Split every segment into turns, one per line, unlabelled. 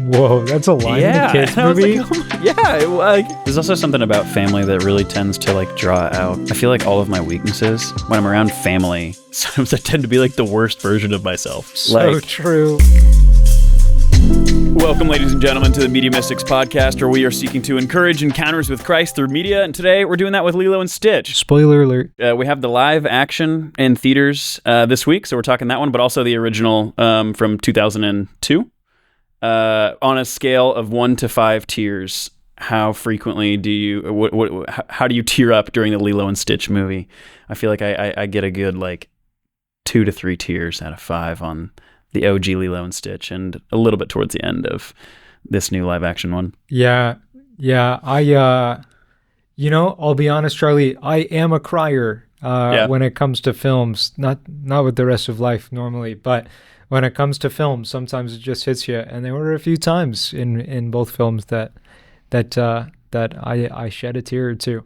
Whoa, that's a line in a kid's movie?
Like, oh, yeah. There's also something about family that really tends to like draw out. I feel like all of my weaknesses when I'm around family, sometimes I tend to be like the worst version of myself.
So true.
Welcome, ladies and gentlemen, to the Media Mystics podcast, where we are seeking to encourage encounters with Christ through media, and today we're doing that with Lilo and Stitch.
Spoiler alert.
We have the live action in theaters this week, so we're talking that one, but also the original from 2002. On a scale of 1 to 5 tears, how frequently do you, how do you tear up during the Lilo and Stitch movie? I feel like I get a good like 2 to 3 tears out of 5 on the OG Lilo and Stitch, and a little bit towards the end of this new live action one.
Yeah. I'll be honest, Charlie, I am a crier when it comes to films, not with the rest of life normally, but when it comes to films, sometimes it just hits you. And there were a few times in both films that I shed a tear or two.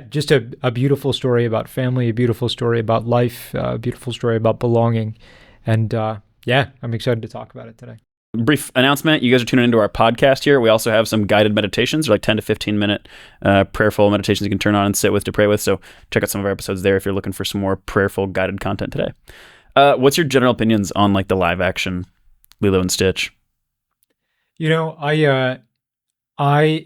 Just a beautiful story about family, a beautiful story about life, a beautiful story about belonging. And I'm excited to talk about it today.
Brief announcement. You guys are tuning into our podcast here. We also have some guided meditations. They're like 10 to 15 minute prayerful meditations you can turn on and sit with to pray with. So check out some of our episodes there if you're looking for some more prayerful guided content today. What's your general opinions on like the live action Lilo and Stitch?
I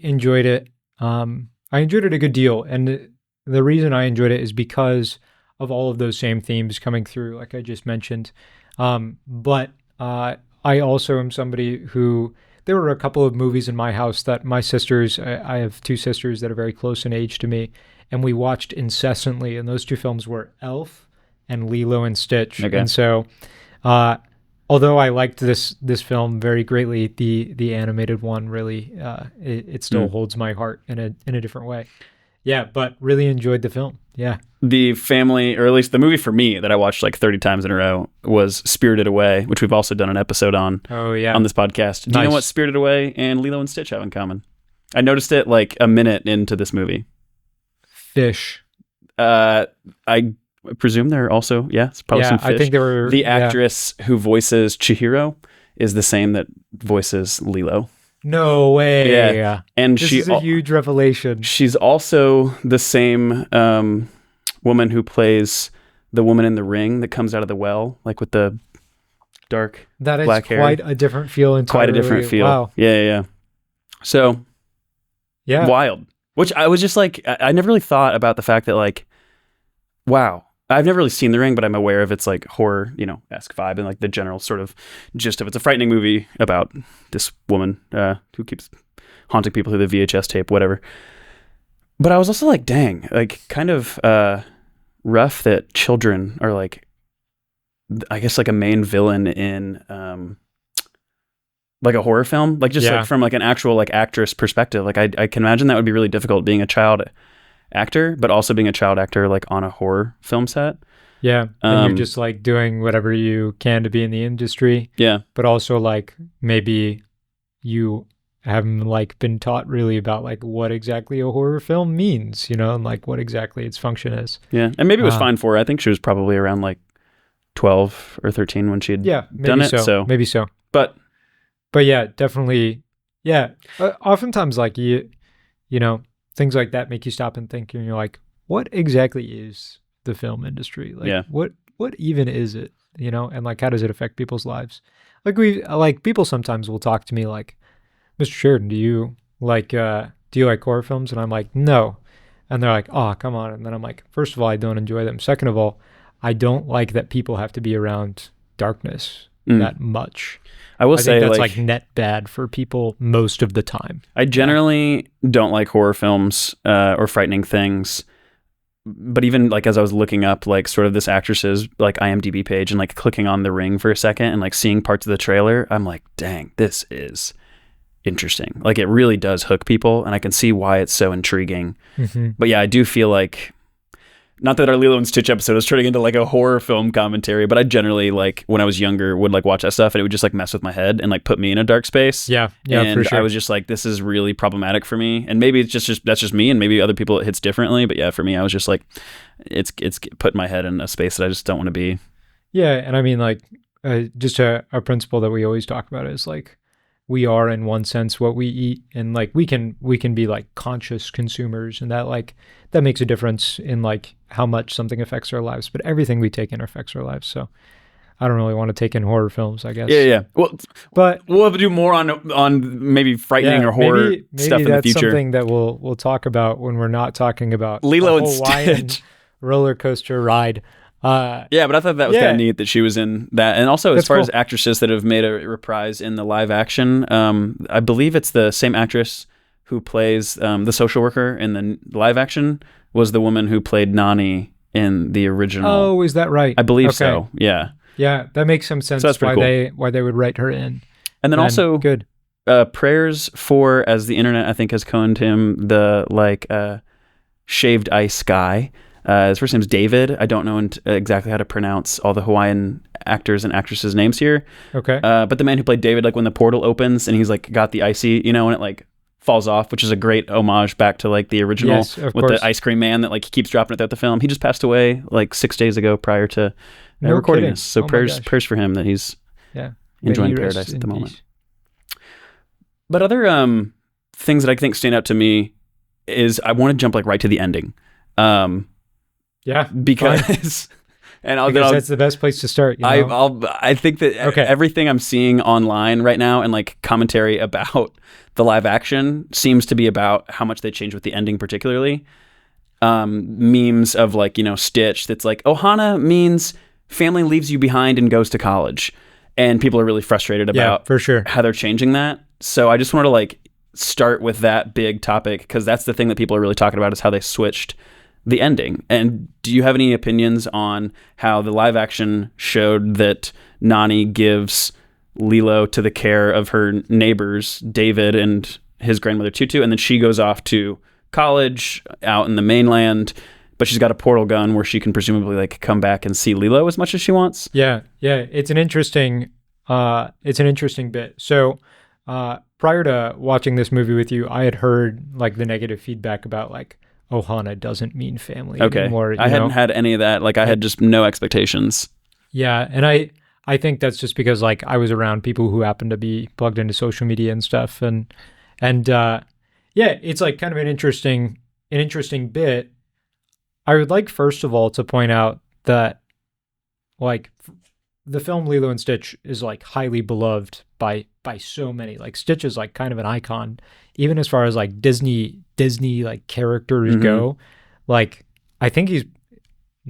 enjoyed it. I enjoyed it a good deal. And the reason I enjoyed it is because of all of those same themes coming through, like I just mentioned. But I also am somebody who, there were a couple of movies in my house that my sisters, I have 2 sisters that are very close in age to me, and we watched incessantly. And those 2 films were Elf and Lilo and Stitch. Okay. And so, although I liked this film very greatly, the animated one really, it still holds my heart in a different way. Yeah, but really enjoyed the film. Yeah.
The family, or at least the movie for me that I watched like 30 times in a row, was Spirited Away, which we've also done an episode on. Oh, yeah. On this podcast. Do you know what Spirited Away and Lilo and Stitch have in common? I noticed it like a minute into this movie.
Fish.
I presume they're also, it's probably some fish.
I think they were.
The actress who voices Chihiro is the same that voices Lilo.
No way.
Yeah. And
this is a huge revelation.
She's also the same woman who plays the woman in the ring that comes out of the well, like with the dark black hair.
That is quite a different feel entirely.
Quite a different feel.
Wow.
Yeah. So, wild. Which I was just like, I never really thought about the fact that like, wow. I've never really seen The Ring, but I'm aware of its like horror, esque vibe and like the general sort of gist of it. It's a frightening movie about this woman who keeps haunting people through the VHS tape, whatever. But I was also like, dang, like kind of rough that children are like, I guess like a main villain in like a horror film, like just like from like an actual like actress perspective. Like I can imagine that would be really difficult being a child actor, but also being a child actor like on a horror film set.
Yeah. And you're just like doing whatever you can to be in the industry.
Yeah.
But also like maybe you haven't like been taught really about like what exactly a horror film means, and like what exactly its function is.
Yeah. And maybe it was fine for her. I think she was probably around like 12 or 13 when she had done it. So
maybe so.
But
yeah, definitely. Yeah. Oftentimes like things like that make you stop and think, and you're like, what exactly is the film industry? Like, what even is it? And like, how does it affect people's lives? Like people sometimes will talk to me like, Mr. Sheridan, do you like horror films? And I'm like, no. And they're like, oh, come on. And then I'm like, first of all, I don't enjoy them. Second of all, I don't like that people have to be around darkness that much.
I will say
that's like net bad for people most of the time.
I generally don't like horror films or frightening things. But even like as I was looking up like sort of this actress's like IMDb page and like clicking on The Ring for a second and like seeing parts of the trailer, I'm like, dang, this is interesting. Like it really does hook people, and I can see why it's so intriguing. Mm-hmm. But yeah, I do feel like, not that our Lilo and Stitch episode is turning into like a horror film commentary, but I generally like when I was younger would like watch that stuff and it would just like mess with my head and like put me in a dark space.
Yeah,
and
for sure.
I was just like, this is really problematic for me. And maybe it's just that's just me, and maybe other people it hits differently. But yeah, for me, I was just like, it's putting my head in a space that I just don't want to be.
Yeah, and I mean like just a principle that we always talk about is like we are in one sense what we eat, and like we can be like conscious consumers, and that like that makes a difference in like how much something affects our lives. But everything we take in affects our lives. So I don't really want to take in horror films, I guess.
Yeah. Well,
But
we'll have to do more on maybe frightening
yeah,
or horror
maybe
stuff in the
that's
future.
something that we'll talk about when we're not talking about
Lilo
a
and
Hawaiian
Stitch.
roller coaster ride.
Yeah, but I thought that was kind of neat that she was in that. And also, as
That's
far
cool.
as actresses that have made a reprise in the live action, I believe it's the same actress who plays the social worker in the live action was the woman who played Nani in the original.
Oh, is that right?
I believe
Okay.
so. Yeah.
Yeah, that makes some sense.
So that's pretty
why they would write her in.
And then also
good.
Prayers for, as the internet I think has coined him, the like shaved ice guy. His first name's David. I don't know exactly how to pronounce all the Hawaiian actors and actresses' names here.
Okay.
But the man who played David, like when the portal opens and he's like got the icy, and it like falls off, which is a great homage back to like the original with
course.
the ice cream man that like he keeps dropping it throughout the film. He just passed away like 6 days ago prior to
No
recording
kidding.
this. So
Oh my
prayers
gosh.
for him that he's
Yeah.
enjoying
May he rest
paradise at
in
the moment.
peace.
But other things that I think stand out to me is I want to jump like right to the ending.
Yeah.
Because
Because that's the best place to start. You know?
I think that everything I'm seeing online right now and like commentary about the live action seems to be about how much they changed with the ending, particularly. Memes of like, Stitch that's like, Ohana means family leaves you behind and goes to college. And people are really frustrated about
for sure.
how they're changing that. So I just wanted to like start with that big topic because that's the thing that people are really talking about is how they switched the ending. And do you have any opinions on how the live action showed that Nani gives Lilo to the care of her neighbors, David and his grandmother Tutu, and then she goes off to college out in the mainland, but she's got a portal gun where she can presumably like come back and see Lilo as much as she wants?
Yeah. It's an interesting bit. So prior to watching this movie with you, I had heard like the negative feedback about like Ohana doesn't mean family anymore.
I hadn't had any of that. Like I had just no expectations.
Yeah, and I think that's just because like I was around people who happen to be plugged into social media and stuff, and it's like kind of an interesting bit. I would like first of all to point out that like the film Lilo and Stitch is like highly beloved by so many. Like Stitch is like kind of an icon, even as far as like Disney like characters go. Like I think he's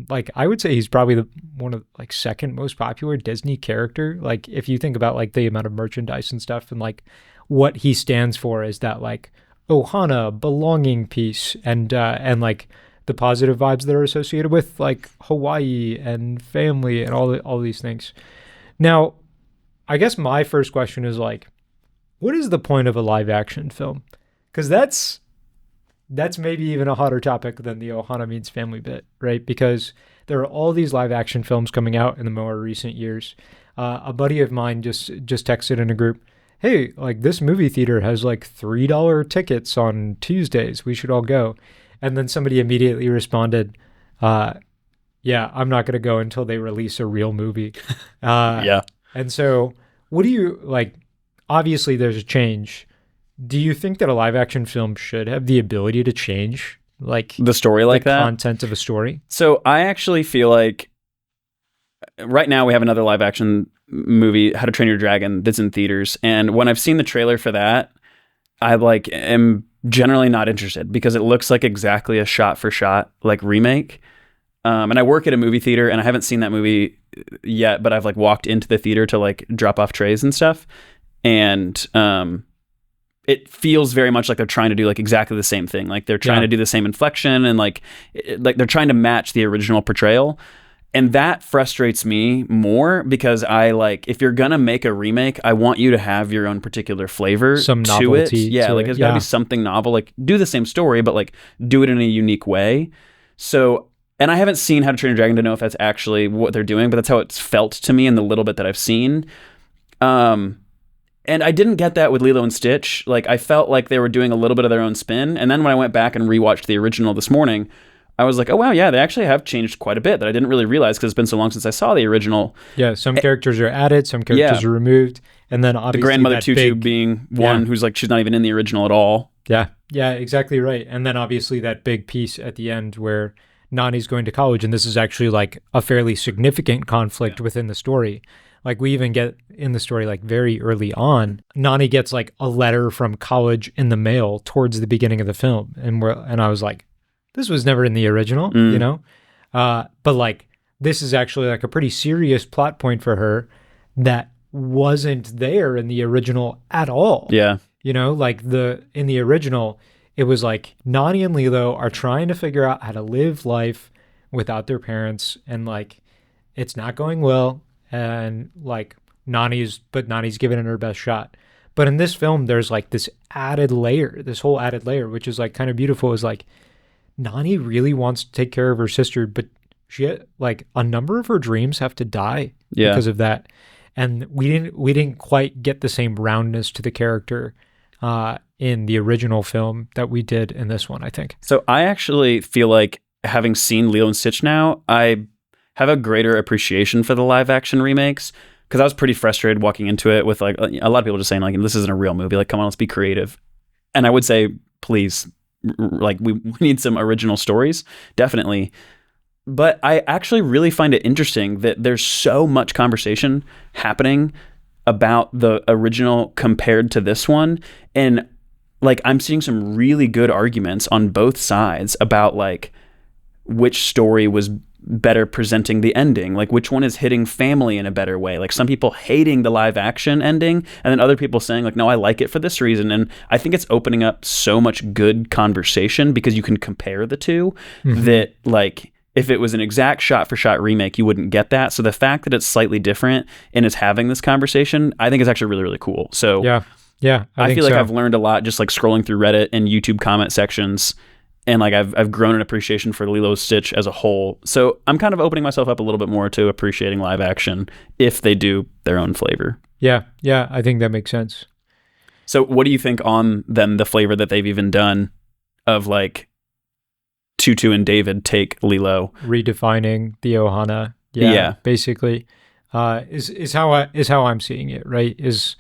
like I would say he's probably one of like second most popular Disney character. Like if you think about like the amount of merchandise and stuff and like what he stands for is that like Ohana belonging piece and like the positive vibes that are associated with like Hawaii and family and all these things. Now, I guess my first question is like, what is the point of a live action film? Because that's maybe even a hotter topic than the Ohana means family bit, right? Because there are all these live action films coming out in the more recent years. A buddy of mine just texted in a group, hey, like this movie theater has like $3 tickets on Tuesdays. We should all go. And then somebody immediately responded, yeah, I'm not going to go until they release a real movie.
Yeah.
And so what do you like? Obviously, there's a change. Do you think that a live action film should have the ability to change like
the story like
the
that?
Content of a story?
So I actually feel like right now we have another live action movie, How to Train Your Dragon, that's in theaters. And when I've seen the trailer for that, I like am generally not interested because it looks like exactly a shot for shot like remake. And I work at a movie theater and I haven't seen that movie yet, but I've like walked into the theater to like drop off trays and stuff. And it feels very much like they're trying to do like exactly the same thing. Like they're trying to do the same inflection and like they're trying to match the original portrayal. And that frustrates me more because I like, if you're going to make a remake, I want you to have your own particular flavor
Some
to
novelty
it. Yeah.
to
Like
it.
there's gotta be something novel, like do the same story, but like do it in a unique way. So, and I haven't seen How to Train Your Dragon to know if that's actually what they're doing, but that's how it's felt to me in the little bit that I've seen. And I didn't get that with Lilo and Stitch. Like I felt like they were doing a little bit of their own spin. And then when I went back and rewatched the original this morning, I was like, oh wow, yeah, they actually have changed quite a bit that I didn't really realize because it's been so long since I saw the original.
Yeah, some characters are added, some characters
Yeah.
are removed, and then
The
obviously
grandmother
that
Tutu
big,
being one who's like, she's not even in the original at all.
yeah, exactly right. And then obviously that big piece at the end where Nani's going to college, and this is actually like a fairly significant conflict within the story. Like we even get in the story like very early on, Nani gets like a letter from college in the mail towards the beginning of the film, and I was like, this was never in the original, you know? But like this is actually like a pretty serious plot point for her that wasn't there in the original at all.
Yeah.
You know, like in the original, it was like Nani and Lilo are trying to figure out how to live life without their parents, and like it's not going well, and like Nani's giving it her best shot. But in this film, there's like this whole added layer, which is like kind of beautiful, is like Nani really wants to take care of her sister, but she like a number of her dreams have to die because of that. And we didn't quite get the same roundness to the character in the original film that we did in this one, I think.
So I actually feel like, having seen Lilo and Stitch now, I have a greater appreciation for the live action remakes, because I was pretty frustrated walking into it with like a lot of people just saying like, this isn't a real movie. Like, come on, let's be creative. And I would say, please, like we need some original stories, definitely. But I actually really find it interesting that there's so much conversation happening about the original compared to this one. And like, I'm seeing some really good arguments on both sides about like which story was better presenting the ending, like which one is hitting family in a better way. Like some people hating the live action ending, and then other people saying like, no, I like it for this reason. And I think it's opening up so much good conversation because you can compare the two that like, if it was an exact shot for shot remake, you wouldn't get that. So the fact that it's slightly different and is having this conversation, I think is actually really, really cool. So
yeah,
I feel like I've learned a lot just like scrolling through Reddit and YouTube comment sections, and like I've grown an appreciation for Lilo and Stitch as a whole. So I'm kind of opening myself up a little bit more to appreciating live action if they do their own flavor.
Yeah, I think that makes sense.
So what do you think on then the flavor that they've even done of like Tutu and David take Lilo,
redefining the Ohana? Yeah. Basically, is how I'm seeing it. Right? Is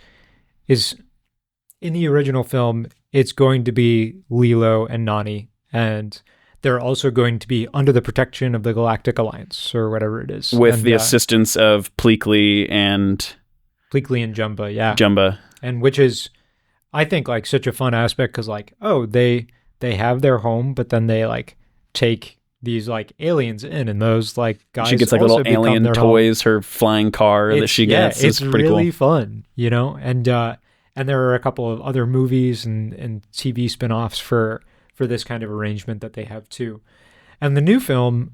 in the original film, it's going to be Lilo and Nani, and they're also going to be under the protection of the Galactic Alliance or whatever it is,
with the assistance of Pleakley and
Jumba. Yeah,
Jumba,
and which is, I think, like such a fun aspect because like, oh, they have their home, but then they like take these like aliens in, and those like guys,
she gets like little alien toys, her flying car that she gets.
It's
pretty
really
cool.
fun, you know. And there are a couple of other movies and TV spin-offs for this kind of arrangement that they have too. And the new film,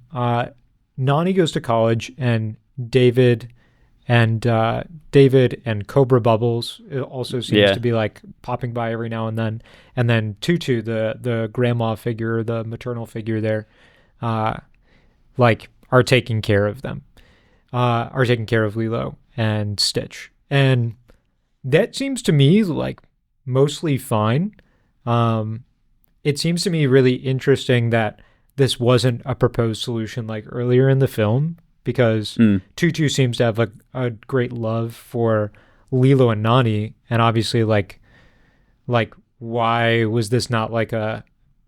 Nani goes to college, and David and Cobra Bubbles also seems to be like popping by every now and then. And then Tutu, the grandma figure, the maternal figure there, like are taking care of them, are taking care of Lilo and Stitch. And that seems to me like mostly fine. It seems to me really interesting that this wasn't a proposed solution like earlier in the film, because Tutu seems to have a great love for Lilo and Nani, and obviously like why was this not like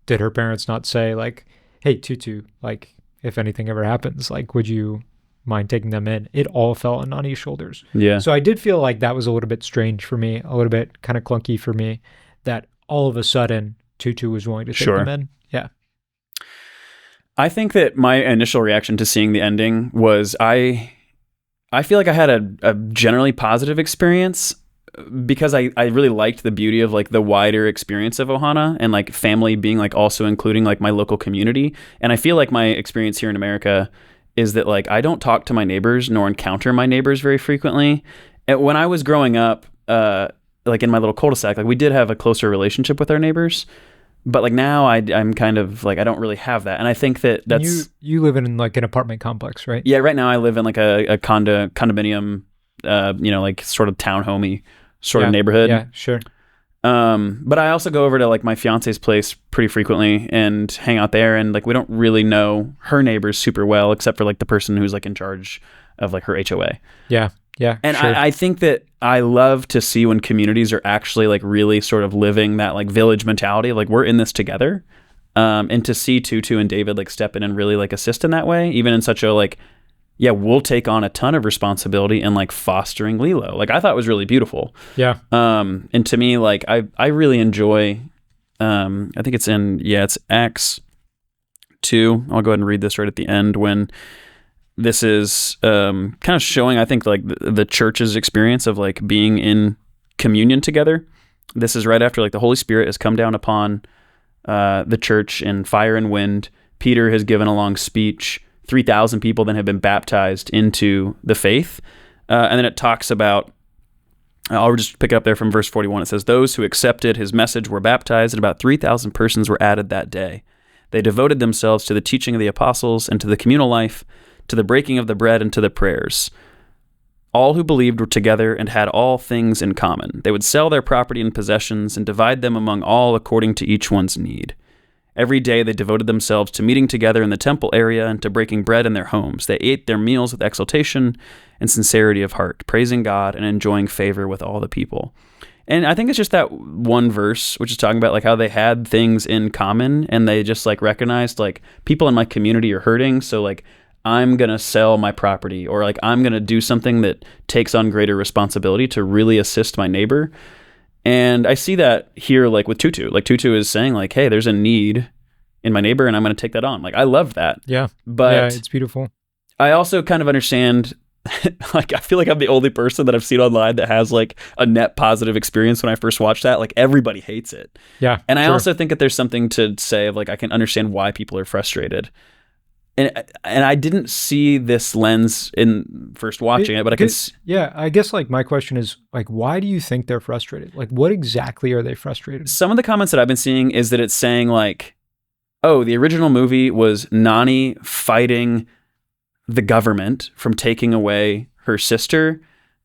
did her parents not say like, hey Tutu, like if anything ever happens, like would you mind taking them in? It all fell on Nani's shoulders.
Yeah.
So I did feel like that was a little bit strange for me, a little bit kind of clunky for me, that all of a sudden Tutu was willing to take them in. Yeah.
I think that my initial reaction to seeing the ending was I feel like I had a generally positive experience, because I really liked the beauty of like the wider experience of Ohana, and like family being like also including like my local community. And I feel like my experience here in America is that like I don't talk to my neighbors nor encounter my neighbors very frequently. And when I was growing up, like in my little cul-de-sac, like we did have a closer relationship with our neighbors. But like now I'm kind of like, I don't really have that. And I think that's...
You live in like an apartment complex, right?
Yeah, right now I live in like a condominium, like sort of townhomey sort of neighborhood.
Yeah, sure.
But I also go over to like my fiance's place pretty frequently and hang out there. And like, we don't really know her neighbors super well, except for like the person who's like in charge of like her HOA.
Yeah. Yeah.
And
Sure.
I think that I love to see when communities are actually like really sort of living that like village mentality, like we're in this together. And to see Tutu and David like step in and really like assist in that way, even in such a like, yeah, we'll take on a ton of responsibility in like fostering Lilo. Like I thought it was really beautiful.
Yeah.
And to me, like I really enjoy, I think it's it's Acts 2. I'll go ahead and read this right at the end when this is kind of showing, I think, like the church's experience of like being in communion together. This is right after like the Holy Spirit has come down upon the church in fire and wind. Peter has given a long speech. 3,000 people then have been baptized into the faith. And then it talks about, I'll just pick up there from verse 41. It says, those who accepted his message were baptized, and about 3,000 persons were added that day. They devoted themselves to the teaching of the apostles and to the communal life, to the breaking of the bread and to the prayers. All who believed were together and had all things in common. They would sell their property and possessions and divide them among all according to each one's need. Every day they devoted themselves to meeting together in the temple area and to breaking bread in their homes. They ate their meals with exultation and sincerity of heart, praising God and enjoying favor with all the people. And I think it's just that one verse, which is talking about like how they had things in common and they just like recognized like people in my community are hurting. So like, I'm going to sell my property, or like I'm going to do something that takes on greater responsibility to really assist my neighbor. And I see that here, like with Tutu. Like Tutu is saying like, hey, there's a need in my neighbor and I'm going to take that on. Like I love that.
Yeah.
But
yeah, it's beautiful.
I also kind of understand, like I feel like I'm the only person that I've seen online that has like a net positive experience when I first watched that. Like everybody hates it.
Yeah.
And I
sure.
also think that there's something to say of like, I can understand why people are frustrated. And I didn't see this lens in first watching it, but I can.
Yeah, I guess like my question is like, why do you think they're frustrated? Like, what exactly are they frustrated?
Some of the comments that I've been seeing is that it's saying like, oh, the original movie was Nani fighting the government from taking away her sister,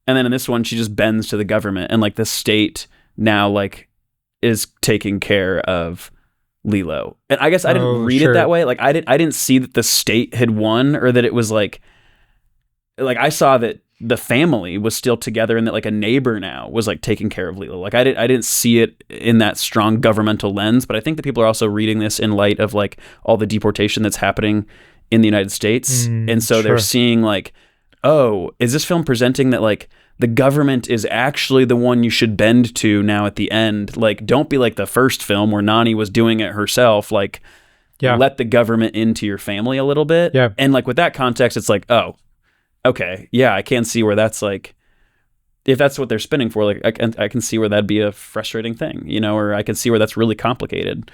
and then in this one she just bends to the government, and like the state now like is taking care of Lilo. And I guess I didn't read it that way. Like I didn't see that the state had won, or that it was like I saw that the family was still together and that like a neighbor now was like taking care of Lilo. Like I didn't see it in that strong governmental lens, but I think that people are also reading this in light of like all the deportation that's happening in the United States. And so they're seeing like, oh, is this film presenting that like the government is actually the one you should bend to now at the end? Like, don't be like the first film where Nani was doing it herself. Like, let the government into your family a little bit.
Yeah.
And like with that context, it's like, oh, okay, yeah, I can see where that's like, if that's what they're spinning for, like I can see where that'd be a frustrating thing, you know, or I can see where that's really complicated.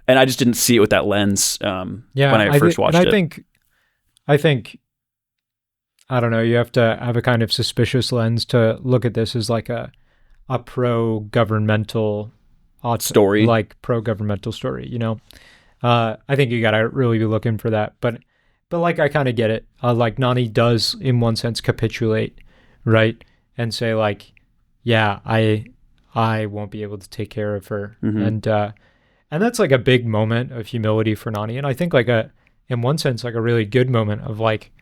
And I just didn't see it with that lens when I first watched it.
I think, I don't know, you have to have a kind of suspicious lens to look at this as like a pro-governmental
story,
like pro-governmental story, you know? I think you got to really be looking for that. But like, I kind of get it. Like Nani does in one sense capitulate, right? And say like, yeah, I won't be able to take care of her. And that's like a big moment of humility for Nani. And I think like in one sense, like a really good moment of like,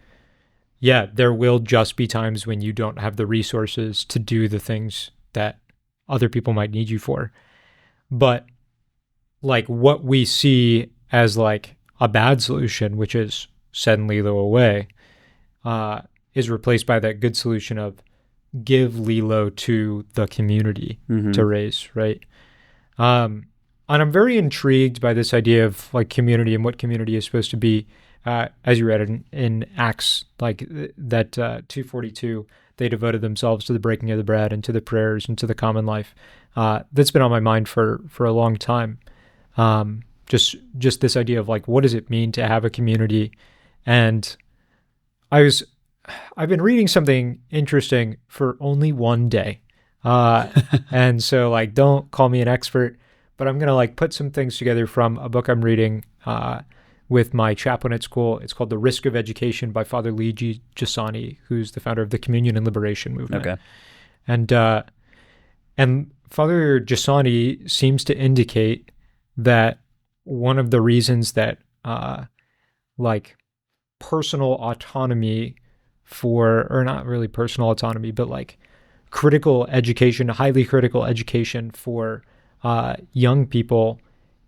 yeah, there will just be times when you don't have the resources to do the things that other people might need you for. But like what we see as like a bad solution, which is send Lilo away, is replaced by that good solution of give Lilo to the community to raise, right? And I'm very intrigued by this idea of like community and what community is supposed to be. As you read in Acts, like that 2:42, they devoted themselves to the breaking of the bread and to the prayers and to the common life. That's been on my mind for a long time. Just this idea of like, what does it mean to have a community? And I've been reading something interesting for only one day. And so like, don't call me an expert, but I'm going to like put some things together from a book I'm reading, with my chaplain at school. It's called The Risk of Education by Father Lee G. Giussani, who's the founder of the Communion and Liberation Movement.
Okay.
And Father Giussani seems to indicate that one of the reasons that like personal autonomy for, or not really personal autonomy, but like critical education, highly critical education for young people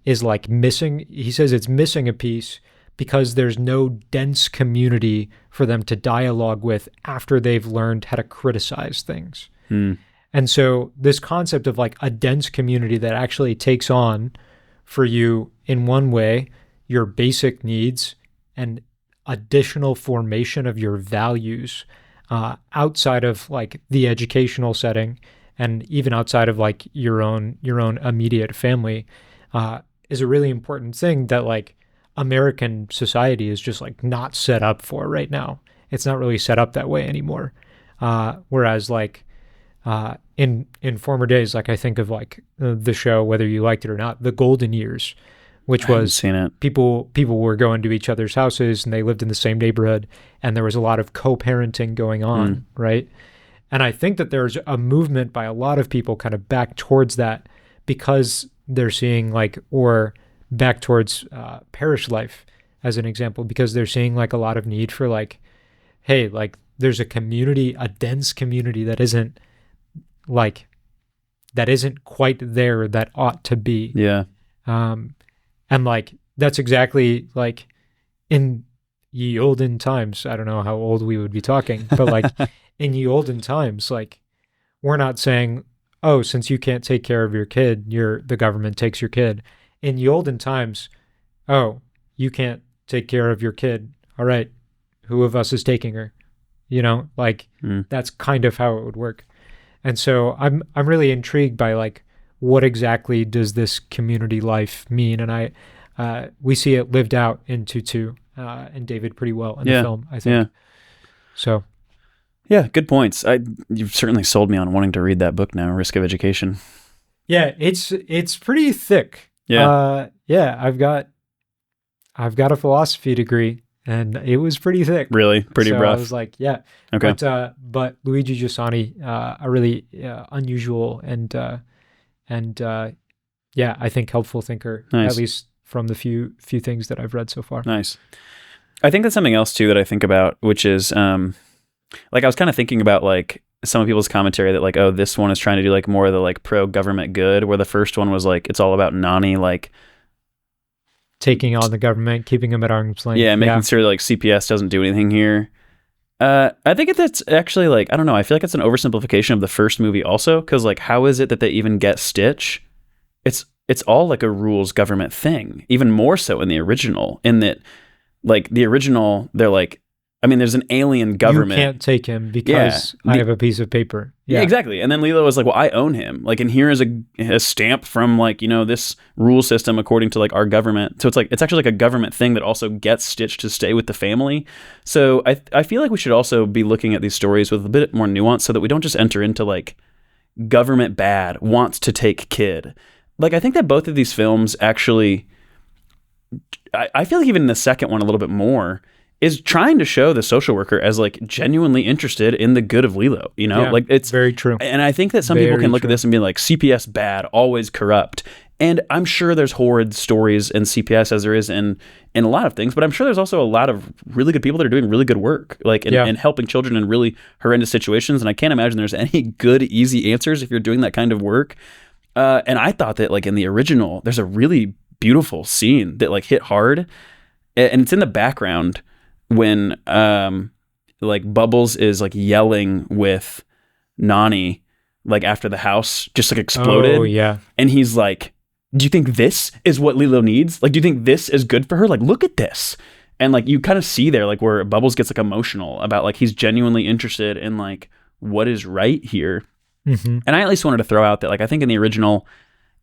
is like missing. He says it's missing a piece because there's no dense community for them to dialogue with after they've learned how to criticize things.
Hmm.
And so this concept of like a dense community that actually takes on for you in one way your basic needs and additional formation of your values outside of like the educational setting and even outside of like your own immediate family is a really important thing that like American society is just like not set up for right now. It's not really set up that way anymore. Whereas like in former days, like I think of like the show, whether you liked it or not, The Golden Years, which
I haven't
was
seen it.
people were going to each other's houses and they lived in the same neighborhood and there was a lot of co-parenting going on, right? And I think that there's a movement by a lot of people kind of back towards that because they're seeing like, or back towards parish life as an example, because they're seeing like a lot of need for like, hey, like there's a community, a dense community that isn't quite there that ought to be.
Yeah.
And like that's exactly like in ye olden times. I don't know how old we would be talking, but like in ye olden times, like we're not saying, oh, since you can't take care of your kid, the government takes your kid. In ye olden times, oh, you can't take care of your kid. All right, who of us is taking her? You know, like that's kind of how it would work. And so I'm really intrigued by like what exactly does this community life mean? And we see it lived out in Tutu and David pretty well in the film, I think.
Yeah.
So
yeah, good points. You've certainly sold me on wanting to read that book now, Risk of Education.
Yeah, it's pretty thick.
Yeah.
Yeah, I've got a philosophy degree and it was pretty thick.
Really? Pretty
so
rough.
I was like, yeah.
Okay.
But Luigi Giussani, a really unusual and yeah, I think helpful thinker,
Nice.
at least from the few things that I've read so far.
Nice. I think that's something else too that I think about, which is like I was kind of thinking about like some of people's commentary that like, oh, this one is trying to do like more of the like pro-government good, where the first one was like, it's all about Nani, like
taking on the government, keeping them at arm's length.
Yeah, making sure like CPS doesn't do anything here. I think that's actually like, I don't know, I feel like it's an oversimplification of the first movie also, because like how is it that they even get Stitch? It's all like a rules government thing, even more so in the original, in that like the original, they're like, I mean, there's an alien government.
You can't take him because I have a piece of paper.
Yeah, exactly. And then Lilo was like, well, I own him. Like, and here is a stamp from like, you know, this rule system according to like our government. So it's like, it's actually like a government thing that also gets Stitch to stay with the family. So I feel like we should also be looking at these stories with a bit more nuance so that we don't just enter into like government bad wants to take kid. Like, I think that both of these films actually, I feel like even the second one a little bit more, is trying to show the social worker as like genuinely interested in the good of Lilo, you know, like it's
very true.
And I think that some people can look at this and be like, CPS bad, always corrupt. And I'm sure there's horrid stories in CPS as there is in a lot of things, but I'm sure there's also a lot of really good people that are doing really good work, like and helping children in really horrendous situations. And I can't imagine there's any good, easy answers if you're doing that kind of work. And I thought that like in the original, there's a really beautiful scene that like hit hard, and it's in the background when like Bubbles is like yelling with Nani like after the house just like exploded.
Oh yeah.
And he's like, do you think this is what Lilo needs? Like, do you think this is good for her? Like, look at this. And like you kind of see there like where Bubbles gets like emotional about like he's genuinely interested in like what is right here.
Mm-hmm.
And I at least wanted to throw out that like I think in the original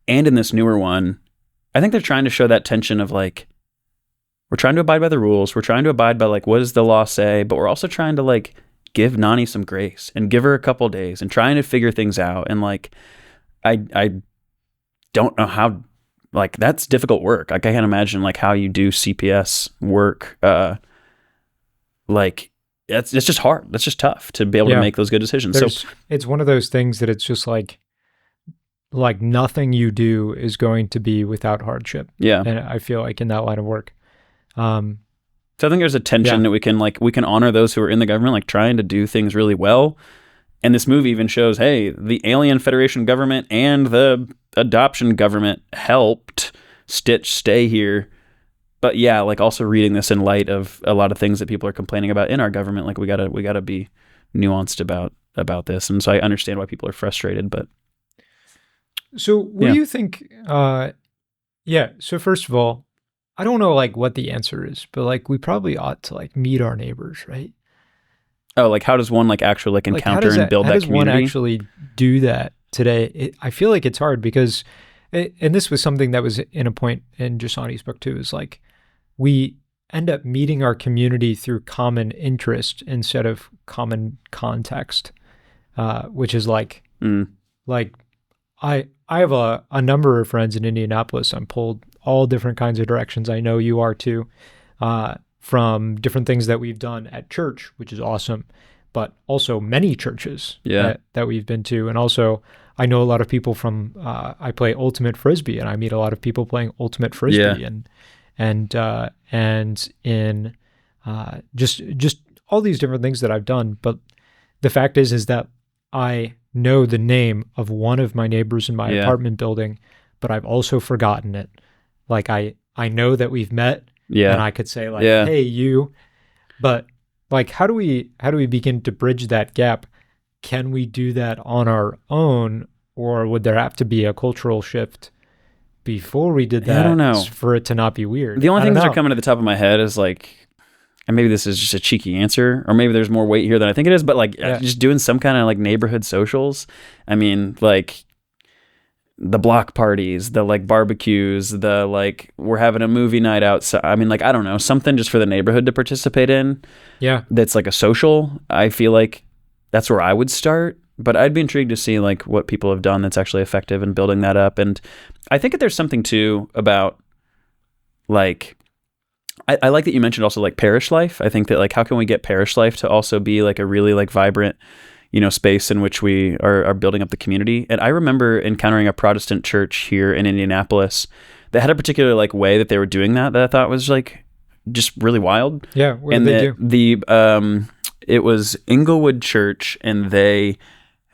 and in this newer one, I think they're trying to show that tension of like, we're trying to abide by the rules. We're trying to abide by like, what does the law say? But we're also trying to like give Nani some grace and give her a couple days and trying to figure things out. And like, I don't know how, like that's difficult work. Like I can't imagine like how you do CPS work. Like it's just hard. That's just tough to be able to make those good decisions. So
it's one of those things that it's just like, like nothing you do is going to be without hardship.
Yeah.
And I feel like in that line of work. Um,
So I think there's a tension that we can honor those who are in the government, like trying to do things really well. And this movie even shows, hey, the Alien Federation government and the adoption government helped Stitch stay here. But yeah, like also reading this in light of a lot of things that people are complaining about in our government, like we gotta be nuanced about this. And so I understand why people are frustrated, but
so what do you think? So first of all, I don't know like what the answer is, but like we probably ought to like meet our neighbors, right?
Oh, like how does one like actually like encounter
like
and build
how
that
does
community?
one actually do that today? I feel like it's hard because, and this was something that was in a point in Jasani's book too, is like we end up meeting our community through common interest instead of common context, which is like like I have a number of friends in Indianapolis. I'm pulled all different kinds of directions. I know you are too. From different things that we've done at church, which is awesome, but also many churches that we've been to. And also, I know a lot of people from, I play Ultimate Frisbee, and I meet a lot of people playing Ultimate Frisbee and in just all these different things that I've done. But the fact is that I know the name of one of my neighbors in my apartment building, but I've also forgotten it. Like I know that we've met.
Yeah.
And I could say like, hey, you, but like, how do we begin to bridge that gap? Can we do that on our own, or would there have to be a cultural shift before we did that?
I don't know.
For it to not be weird.
The only things that are coming to the top of my head is like, and maybe this is just a cheeky answer, or maybe there's more weight here than I think it is, but like just doing some kind of like neighborhood socials. I mean, like the block parties, the like barbecues, the like we're having a movie night out. So I mean, like, I don't know, something just for the neighborhood to participate in. Yeah. That's like a social. I feel like that's where I would start, but I'd be intrigued to see like what people have done that's actually effective in building that up. And I think that there's something too about like, I like that you mentioned also like parish life. I think that like, how can we get parish life to also be like a really like vibrant, space in which we are building up the community. And I remember encountering a Protestant church here in Indianapolis that had a particular like way that they were doing that I thought was like just really wild. Yeah, what did they do? It was Inglewood Church, and they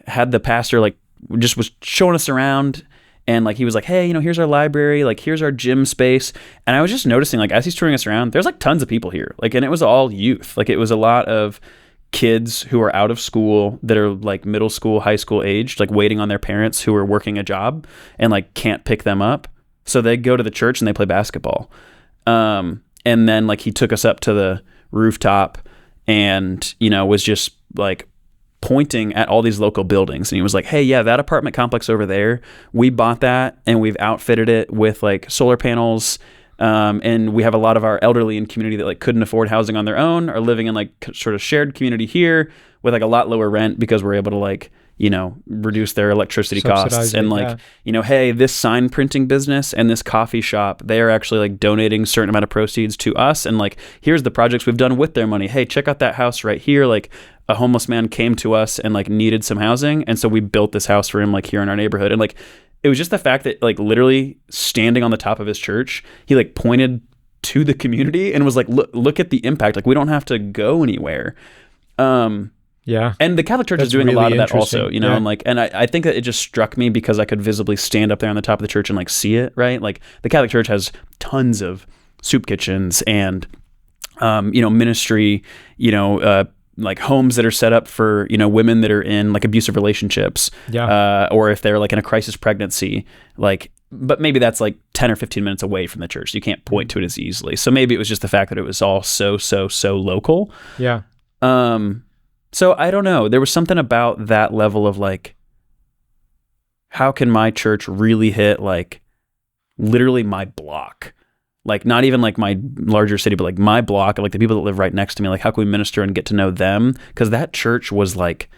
had the pastor like just was showing us around, and like he was like, hey, here's our library, like here's our gym space. And I was just noticing like as he's touring us around, there's like tons of people here, like, and it was all youth. Like it was a lot of kids who are out of school that are like middle school, high school aged, like waiting on their parents who are working a job and like can't pick them up. So they go to the church and they play basketball. And then like he took us up to the rooftop and, was just like pointing at all these local buildings. And he was like, hey, yeah, that apartment complex over there, we bought that and we've outfitted it with like solar panels. And we have a lot of our elderly in community that like couldn't afford housing on their own are living in like sort of shared community here with like a lot lower rent because we're able to like, reduce their electricity costs. And like, hey, this sign printing business and this coffee shop, they are actually like donating a certain amount of proceeds to us. And like, here's the projects we've done with their money. Hey, check out that house right here. Like a homeless man came to us and like needed some housing. And so we built this house for him, like here in our neighborhood. And like, it was just the fact that like literally standing on the top of his church, he like pointed to the community and was like, look at the impact. Like we don't have to go anywhere. Yeah. And the Catholic Church is doing really a lot of that also, and like, and I think that it just struck me because I could visibly stand up there on the top of the church and like see it, right? Like the Catholic Church has tons of soup kitchens and, ministry, like homes that are set up for, women that are in like abusive relationships. Yeah. Or if they're like in a crisis pregnancy, like, but maybe that's like 10 or 15 minutes away from the church. You can't point to it as easily. So maybe it was just the fact that it was all so local. Yeah. So I don't know. There was something about that level of like, how can my church really hit like literally my block? Like not even like my larger city, but like my block, like the people that live right next to me. Like how can we minister and get to know them? Because that church was like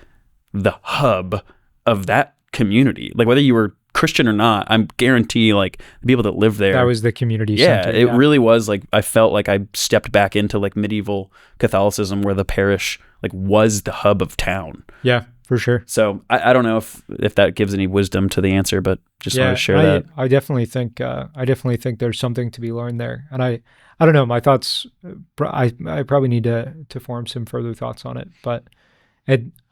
the hub of that community. Like whether you were Christian or not, I'm guarantee like the people that live there.
That was the community
center. Yeah, it really was like, I felt like I stepped back into like medieval Catholicism where the parish like was the hub of town.
Yeah. for sure.
So I don't know if that gives any wisdom to the answer, but just wanted to share that.
I definitely think there's something to be learned there. And I don't know, my thoughts, I probably need to form some further thoughts on it, but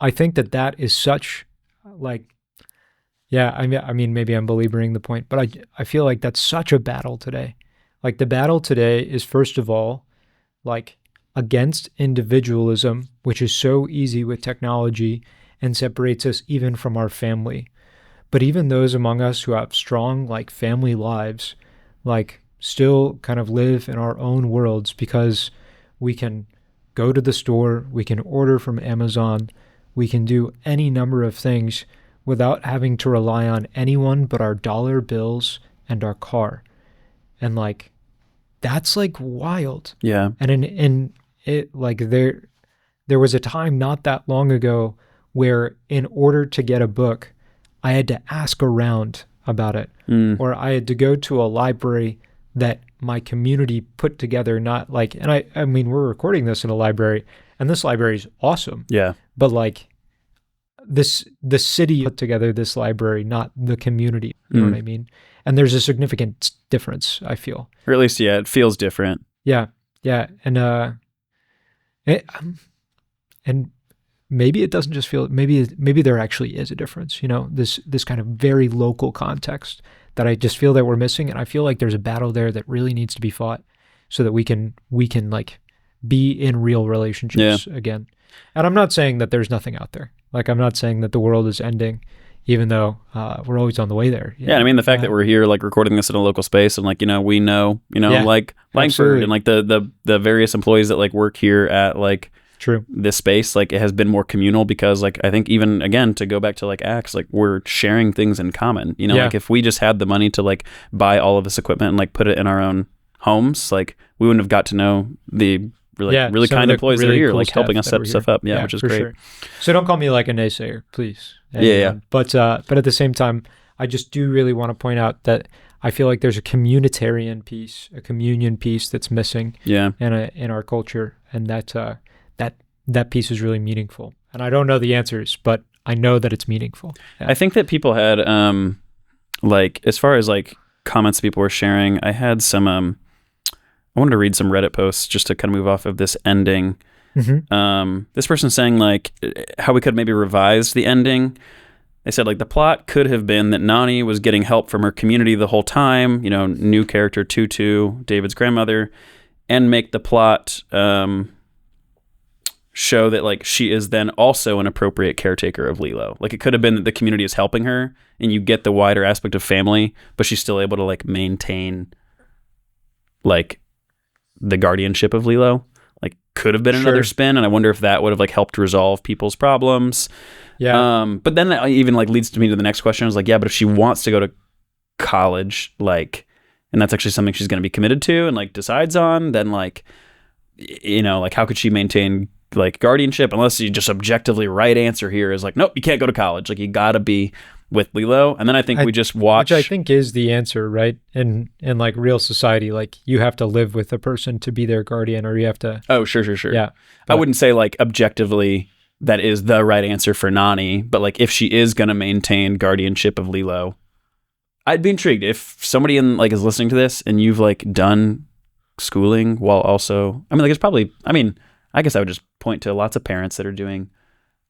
I think that is such like, yeah, I mean, maybe I'm belaboring the point, but I feel like that's such a battle today. Like the battle today is, first of all, like against individualism, which is so easy with technology and separates us even from our family. But even those among us who have strong like family lives, like still kind of live in our own worlds because we can go to the store, we can order from Amazon, we can do any number of things without having to rely on anyone but our dollar bills and our car. And like, that's like wild.
Yeah.
And in it, like there was a time not that long ago where in order to get a book, I had to ask around about it, or I had to go to a library that my community put together, not like, and I mean, we're recording this in a library and this library is awesome.
Yeah.
But like the city put together this library, not the community. You know what I mean? And there's a significant difference, I feel.
Or at least, yeah, it feels different.
Yeah. Yeah. And, and maybe it doesn't just feel, maybe there actually is a difference, you know, this kind of very local context that I just feel that we're missing. And I feel like there's a battle there that really needs to be fought so that we can like be in real relationships again. And I'm not saying that there's nothing out there. Like, I'm not saying that the world is ending, even though we're always on the way there.
Yeah, I mean, the fact that we're here, like, recording this in a local space, and, like, you know, we know, like, Langford and, like, the various employees that, like, work here at, like,
true,
this space, like, it has been more communal because, like, I think even, again, to go back to, like, Axe, like, we're sharing things in common. You know, like, if we just had the money to, like, buy all of this equipment and, like, put it in our own homes, like, we wouldn't have got to know the really kind employees that are here, cool, like helping us set stuff up. Yeah, which is great. Sure.
So don't call me like a naysayer, please.
Yeah.
But at the same time, I just do really want to point out that I feel like there's a communitarian piece, a communion piece that's missing.
Yeah.
In our culture, and that piece is really meaningful. And I don't know the answers, but I know that it's meaningful. Yeah.
I think that people had like, as far as like comments people were sharing, I had some I wanted to read some Reddit posts just to kind of move off of this ending. Mm-hmm. This person's saying like how we could maybe revise the ending. They said like the plot could have been that Nani was getting help from her community the whole time, you know, new character Tutu, David's grandmother, and make the plot show that like she is then also an appropriate caretaker of Lilo. Like it could have been that the community is helping her and you get the wider aspect of family, but she's still able to like maintain like the guardianship of Lilo. Like could have been another spin, and I wonder if that would have like helped resolve people's problems. Yeah. But then that even like leads to me to the next question. I was like, yeah, but if she wants to go to college, like, and that's actually something she's going to be committed to and like decides on, then like, you know, like how could she maintain like guardianship unless you just objectively right answer here is like, nope, you can't go to college. Like you gotta be with Lilo. And then I think we just watch,
which I think is the answer, right? In like real society, like you have to live with a person to be their guardian, or you have to.
Oh, sure.
Yeah.
But I wouldn't say like objectively that is the right answer for Nani, but like if she is going to maintain guardianship of Lilo, I'd be intrigued if somebody in like is listening to this and you've like done schooling while also, I mean, like it's probably, I mean, I guess I would just point to lots of parents that are doing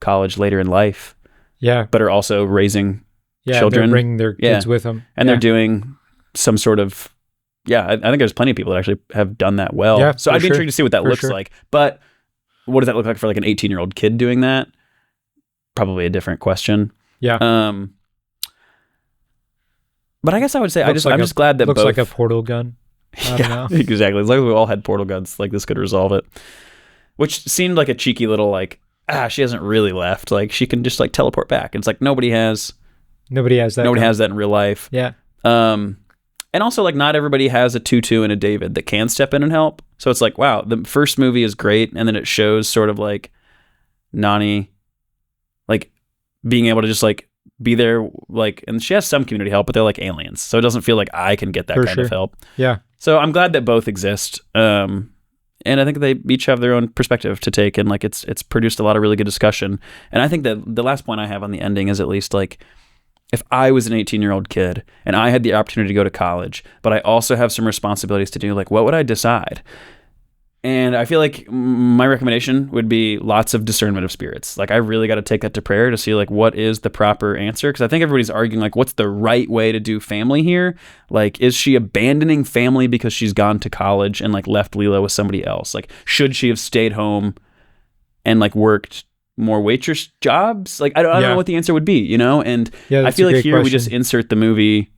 college later in life.
Yeah.
But are also raising children.
They're bringing their kids with them.
And they're doing some sort of, I think there's plenty of people that actually have done that well.
Yeah,
so I'd be intrigued to see what that looks like. But what does that look like for like an 18-year-old kid doing that? Probably a different question.
Yeah.
But I guess I would say I'm just glad that
looks
both,
like a portal gun. I don't know.
Exactly. It's like we all had portal guns. Like this could resolve it. Which seemed like a cheeky little like, she hasn't really left. Like she can just like teleport back. And it's like nobody has that. Nobody has that in real life.
Yeah.
And also like not everybody has a Tutu and a David that can step in and help. So it's like, wow, the first movie is great, and then it shows sort of like Nani like being able to just like be there, like, and she has some community help, but they're like aliens. So it doesn't feel like I can get that kind of help.
Yeah.
So I'm glad that both exist. and I think they each have their own perspective to take, and like it's produced a lot of really good discussion. And I think that the last point I have on the ending is at least like, if I was an 18-year-old kid and I had the opportunity to go to college, but I also have some responsibilities to do, like what would I decide? And I feel like my recommendation would be lots of discernment of spirits. Like I really got to take that to prayer to see like what is the proper answer. Because I think everybody's arguing like what's the right way to do family here? Like is she abandoning family because she's gone to college and like left Lilo with somebody else? Like should she have stayed home and like worked more waitress jobs? Like I don't know what the answer would be, you know? And I feel like here we just insert the movie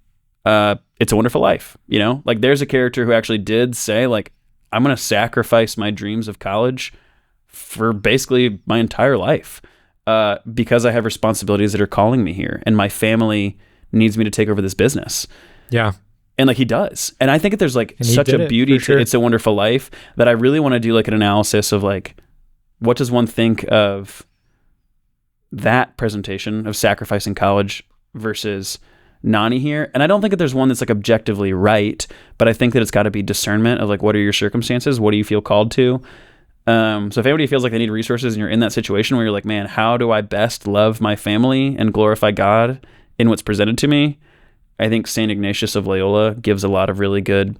It's a Wonderful Life, you know? Like there's a character who actually did say like, I'm going to sacrifice my dreams of college for basically my entire life because I have responsibilities that are calling me here and my family needs me to take over this business.
Yeah.
And like he does. And I think that there's like such a beauty to It's a Wonderful Life that I really want to do like an analysis of like, what does one think of that presentation of sacrificing college versus Nani here? And I don't think that there's one that's like objectively right, but I think that it's got to be discernment of like, what are your circumstances? What do you feel called to? So if anybody feels like they need resources and you're in that situation where you're like, man, how do I best love my family and glorify God in what's presented to me? I think St. Ignatius of Loyola gives a lot of really good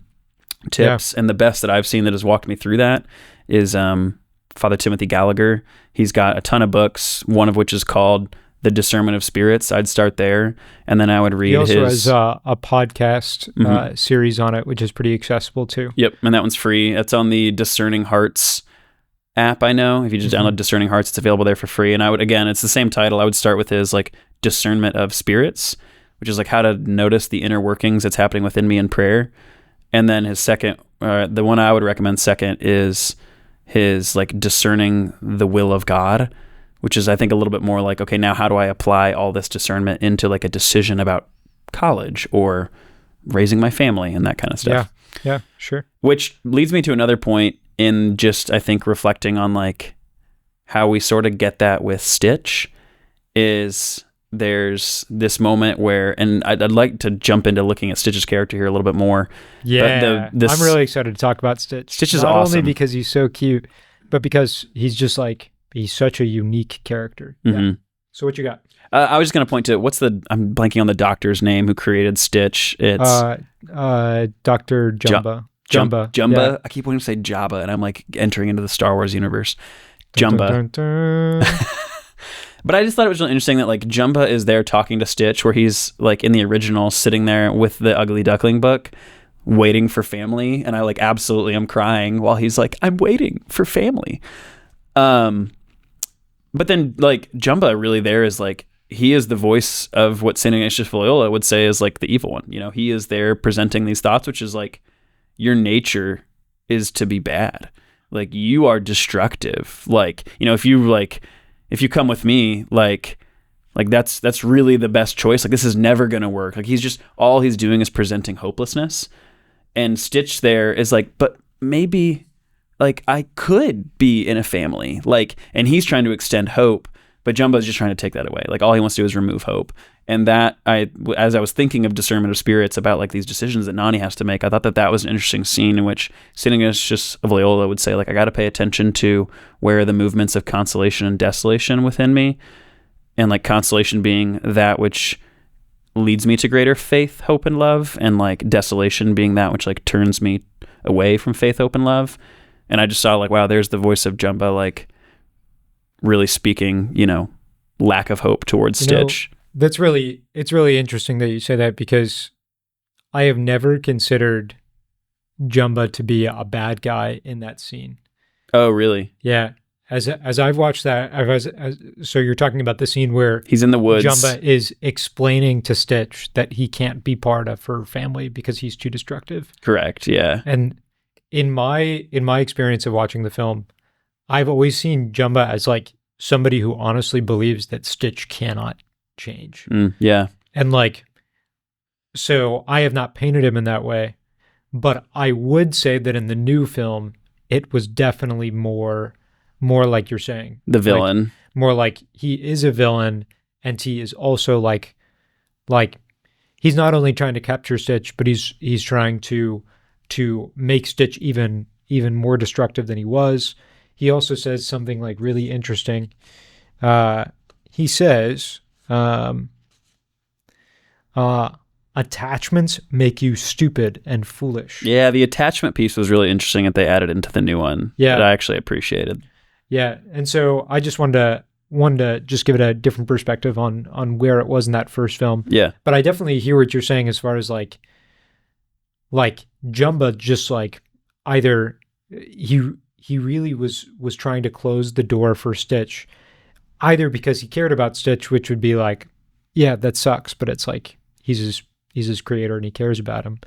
tips. Yeah. And the best that I've seen that has walked me through that is Father Timothy Gallagher. He's got a ton of books, one of which is called The Discernment of Spirits. I'd start there, and then I would read his...
He also has a podcast series on it, which is pretty accessible too.
Yep, and that one's free. It's on the Discerning Hearts app, I know. If you just download Discerning Hearts, it's available there for free. And I would, again, it's the same title. I would start with his like Discernment of Spirits, which is like how to notice the inner workings that's happening within me in prayer. And then his second, the one I would recommend second is his like Discerning the Will of God, which is I think a little bit more like, okay, now how do I apply all this discernment into like a decision about college or raising my family and that kind of stuff.
Yeah, sure.
Which leads me to another point in just, I think, reflecting on like how we sort of get that with Stitch is there's this moment where, and I'd like to jump into looking at Stitch's character here a little bit more.
Yeah, I'm really excited to talk about Stitch.
Stitch is
Not
awesome.
Not only because he's so cute, but because he's just like, he's such a unique character. Yeah. So what you got?
I was just going to point to, I'm blanking on the doctor's name who created Stitch. It's
Dr. Jumba.
Jumba.
Yeah.
I keep wanting to say Jabba, and I'm like entering into the Star Wars universe. Jumba.
Dun, dun, dun.
But I just thought it was really interesting that like Jumba is there talking to Stitch, where he's like in the original sitting there with the Ugly Duckling book waiting for family, and I like absolutely am crying while he's like, I'm waiting for family. But then like Jumba really there is like, he is the voice of what St. Ignatius of Loyola would say is like the evil one. You know, he is there presenting these thoughts, which is like, your nature is to be bad. Like you are destructive. Like, you know, if you come with me, like that's really the best choice. Like this is never going to work. Like all he's doing is presenting hopelessness. And Stitch there is like, but maybe like I could be in a family, like, and he's trying to extend hope, but Jumbo's just trying to take that away. Like all he wants to do is remove hope. And that as I was thinking of discernment of spirits about like these decisions that Nani has to make, I thought that was an interesting scene in which St. Ignatius of Loyola would say like, I got to pay attention to where are the movements of consolation and desolation within me. And like consolation being that which leads me to greater faith, hope, and love. And like desolation being that which like turns me away from faith, hope, and love. And I just saw like, wow, there's the voice of Jumba, like really speaking, you know, lack of hope towards Stitch.
It's really interesting that you say that, because I have never considered Jumba to be a bad guy in that scene.
Oh, really?
Yeah. As I've watched that, so you're talking about the scene where
he's in the woods.
Jumba is explaining to Stitch that he can't be part of her family because he's too destructive.
Correct. Yeah.
And in my experience of watching the film, I've always seen Jumba as like somebody who honestly believes that Stitch cannot change.
Yeah.
And like, so I have not painted him in that way, but I would say that in the new film, it was definitely more like you're saying.
The villain.
Like, more like he is a villain, and he is also like he's not only trying to capture Stitch, but he's trying to make Stitch even even more destructive than he was. He also says something like really interesting. He says, uh, attachments make you stupid and foolish.
Yeah, the attachment piece was really interesting that they added into the new one.
Yeah.
That I actually appreciated.
Yeah. And so I just wanted to just give it a different perspective on where it was in that first film.
Yeah.
But I definitely hear what you're saying as far as like Jumba just like either he really was trying to close the door for Stitch, either because he cared about Stitch, which would be like, yeah, that sucks, but it's like he's his creator and he cares about him,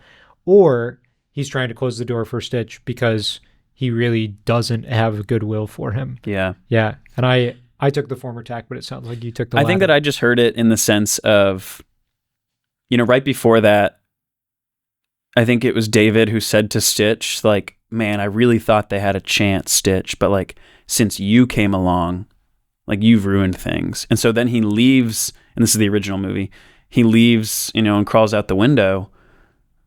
or he's trying to close the door for Stitch because he really doesn't have goodwill for him.
Yeah.
Yeah. And I took the former tack, but it sounds like you took the latter.
I think that I just heard it in the sense of, right before that, I think it was David who said to Stitch, like, man, I really thought they had a chance, Stitch, but like, since you came along, like, you've ruined things. And so then he leaves, and this is the original movie, he leaves, and crawls out the window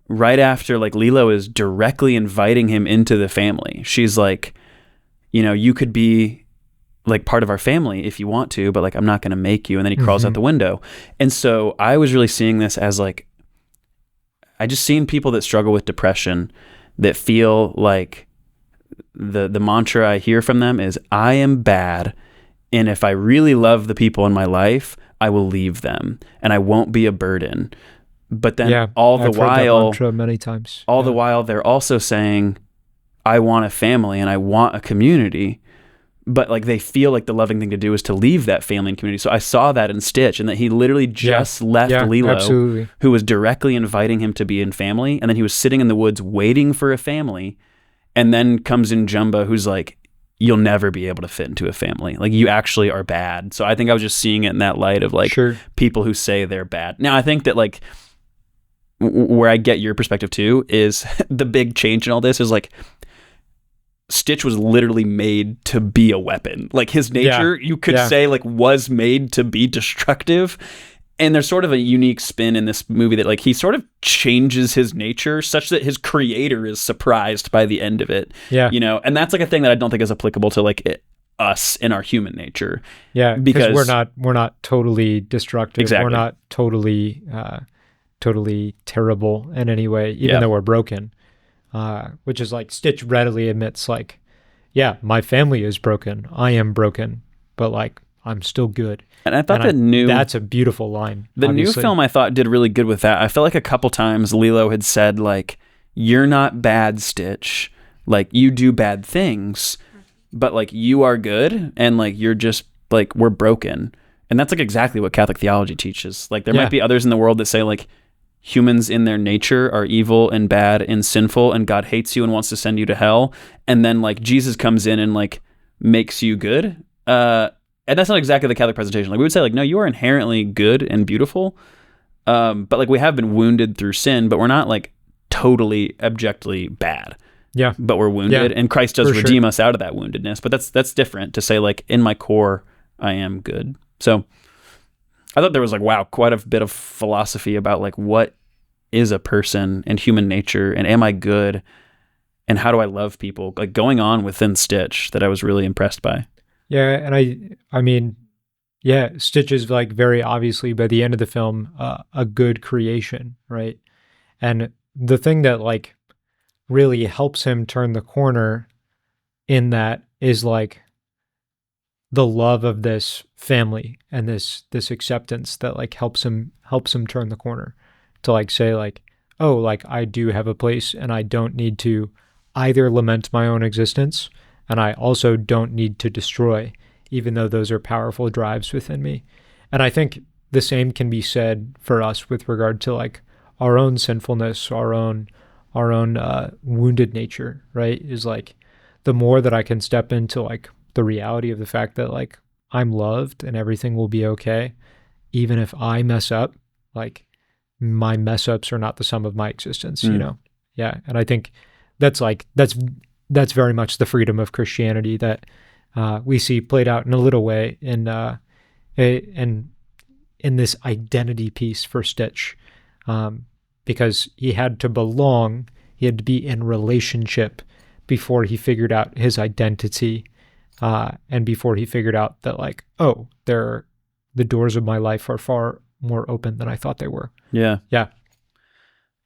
right after, like, Lilo is directly inviting him into the family. She's like, you could be, like, part of our family if you want to, but, like, I'm not going to make you. And then he crawls out the window. And so I was really seeing this as, like, I just seen people that struggle with depression that feel like the mantra I hear from them is, I am bad, and if I really love the people in my life, I will leave them, and I won't be a burden. But then all the while,
heard that mantra many times.
The while they're also saying, I want a family and I want a community. But like they feel like the loving thing to do is to leave that family and community. So I saw that in Stitch, and that he literally just left Lilo,
absolutely,
who was directly inviting him to be in family. And then he was sitting in the woods waiting for a family. And then comes in Jumba, who's like, you'll never be able to fit into a family. Like, you actually are bad. So I think I was just seeing it in that light of like people who say they're bad. Now I think that like where I get your perspective too is the big change in all this is like, Stitch was literally made to be a weapon. Like his nature, you could say, like, was made to be destructive. And there's sort of a unique spin in this movie that like he sort of changes his nature such that his creator is surprised by the end of it.
Yeah.
And that's like a thing that I don't think is applicable to like us in our human nature.
Yeah.
Because
we're not totally destructive.
Exactly.
We're not totally terrible in any way, even though we're broken. Which is like Stitch readily admits, like, yeah, my family is broken. I am broken, but like I'm still good.
And I thought
that's a beautiful line.
The
obviously.
new film I thought did really good with that. I felt like a couple times Lilo had said like, you're not bad, Stitch. Like you do bad things, but like you are good, and like you're just like, we're broken. And that's like exactly what Catholic theology teaches. Like there might be others in the world that say like, humans in their nature are evil and bad and sinful, and God hates you and wants to send you to hell. And then like Jesus comes in and like makes you good. And that's not exactly the Catholic presentation. Like we would say like, no, you are inherently good and beautiful. But like we have been wounded through sin, but we're not like totally abjectly bad.
Yeah.
But we're wounded, and Christ does redeem us out of that woundedness. But that's different to say like, in my core, I am good. So I thought there was like, wow, quite a bit of philosophy about like, what is a person and human nature, and am I good, and how do I love people, like going on within Stitch, that I was really impressed by.
Yeah. And I mean, yeah, Stitch is like very obviously by the end of the film, a good creation. Right. And the thing that like really helps him turn the corner in that is like the love of this family and this acceptance that like helps him turn the corner to like say like, oh, like I do have a place, and I don't need to either lament my own existence, and I also don't need to destroy, even though those are powerful drives within me. And I think the same can be said for us with regard to like our own sinfulness, our own wounded nature, right? Is like the more that I can step into like the reality of the fact that like I'm loved and everything will be okay, even if I mess up, like my mess ups are not the sum of my existence, Yeah. And I think that's very much the freedom of Christianity that we see played out in a little way in this identity piece for Stitch, because he had to belong, he had to be in relationship before he figured out his identity, and before he figured out that like, oh, the doors of my life are far more open than I thought they were.
Yeah.
Yeah.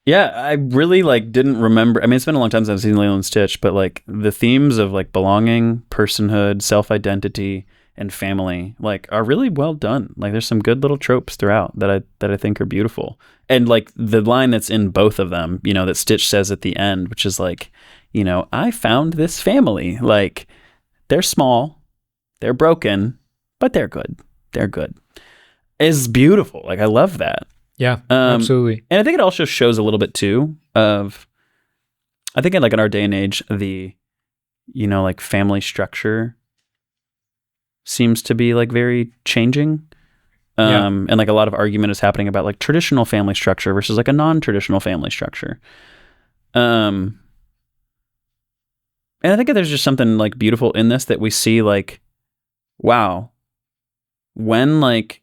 Yeah, I really like didn't remember. I mean, it's been a long time since I've seen Lilo and Stitch, but like the themes of like belonging, personhood, self-identity, and family like are really well done. Like there's some good little tropes throughout that I think are beautiful. And like the line that's in both of them, you know, that Stitch says at the end, which is like, you know, I found this family. Like they're small, they're broken, but they're good. They're good. Is beautiful. Like I love that.
Yeah, absolutely.
And I think it also shows a little bit too of, I think in like in our day and age, the, you know, like family structure seems to be like very changing. And like a lot of argument is happening about like traditional family structure versus like a non-traditional family structure. And I think that there's just something like beautiful in this that we see like, wow, when like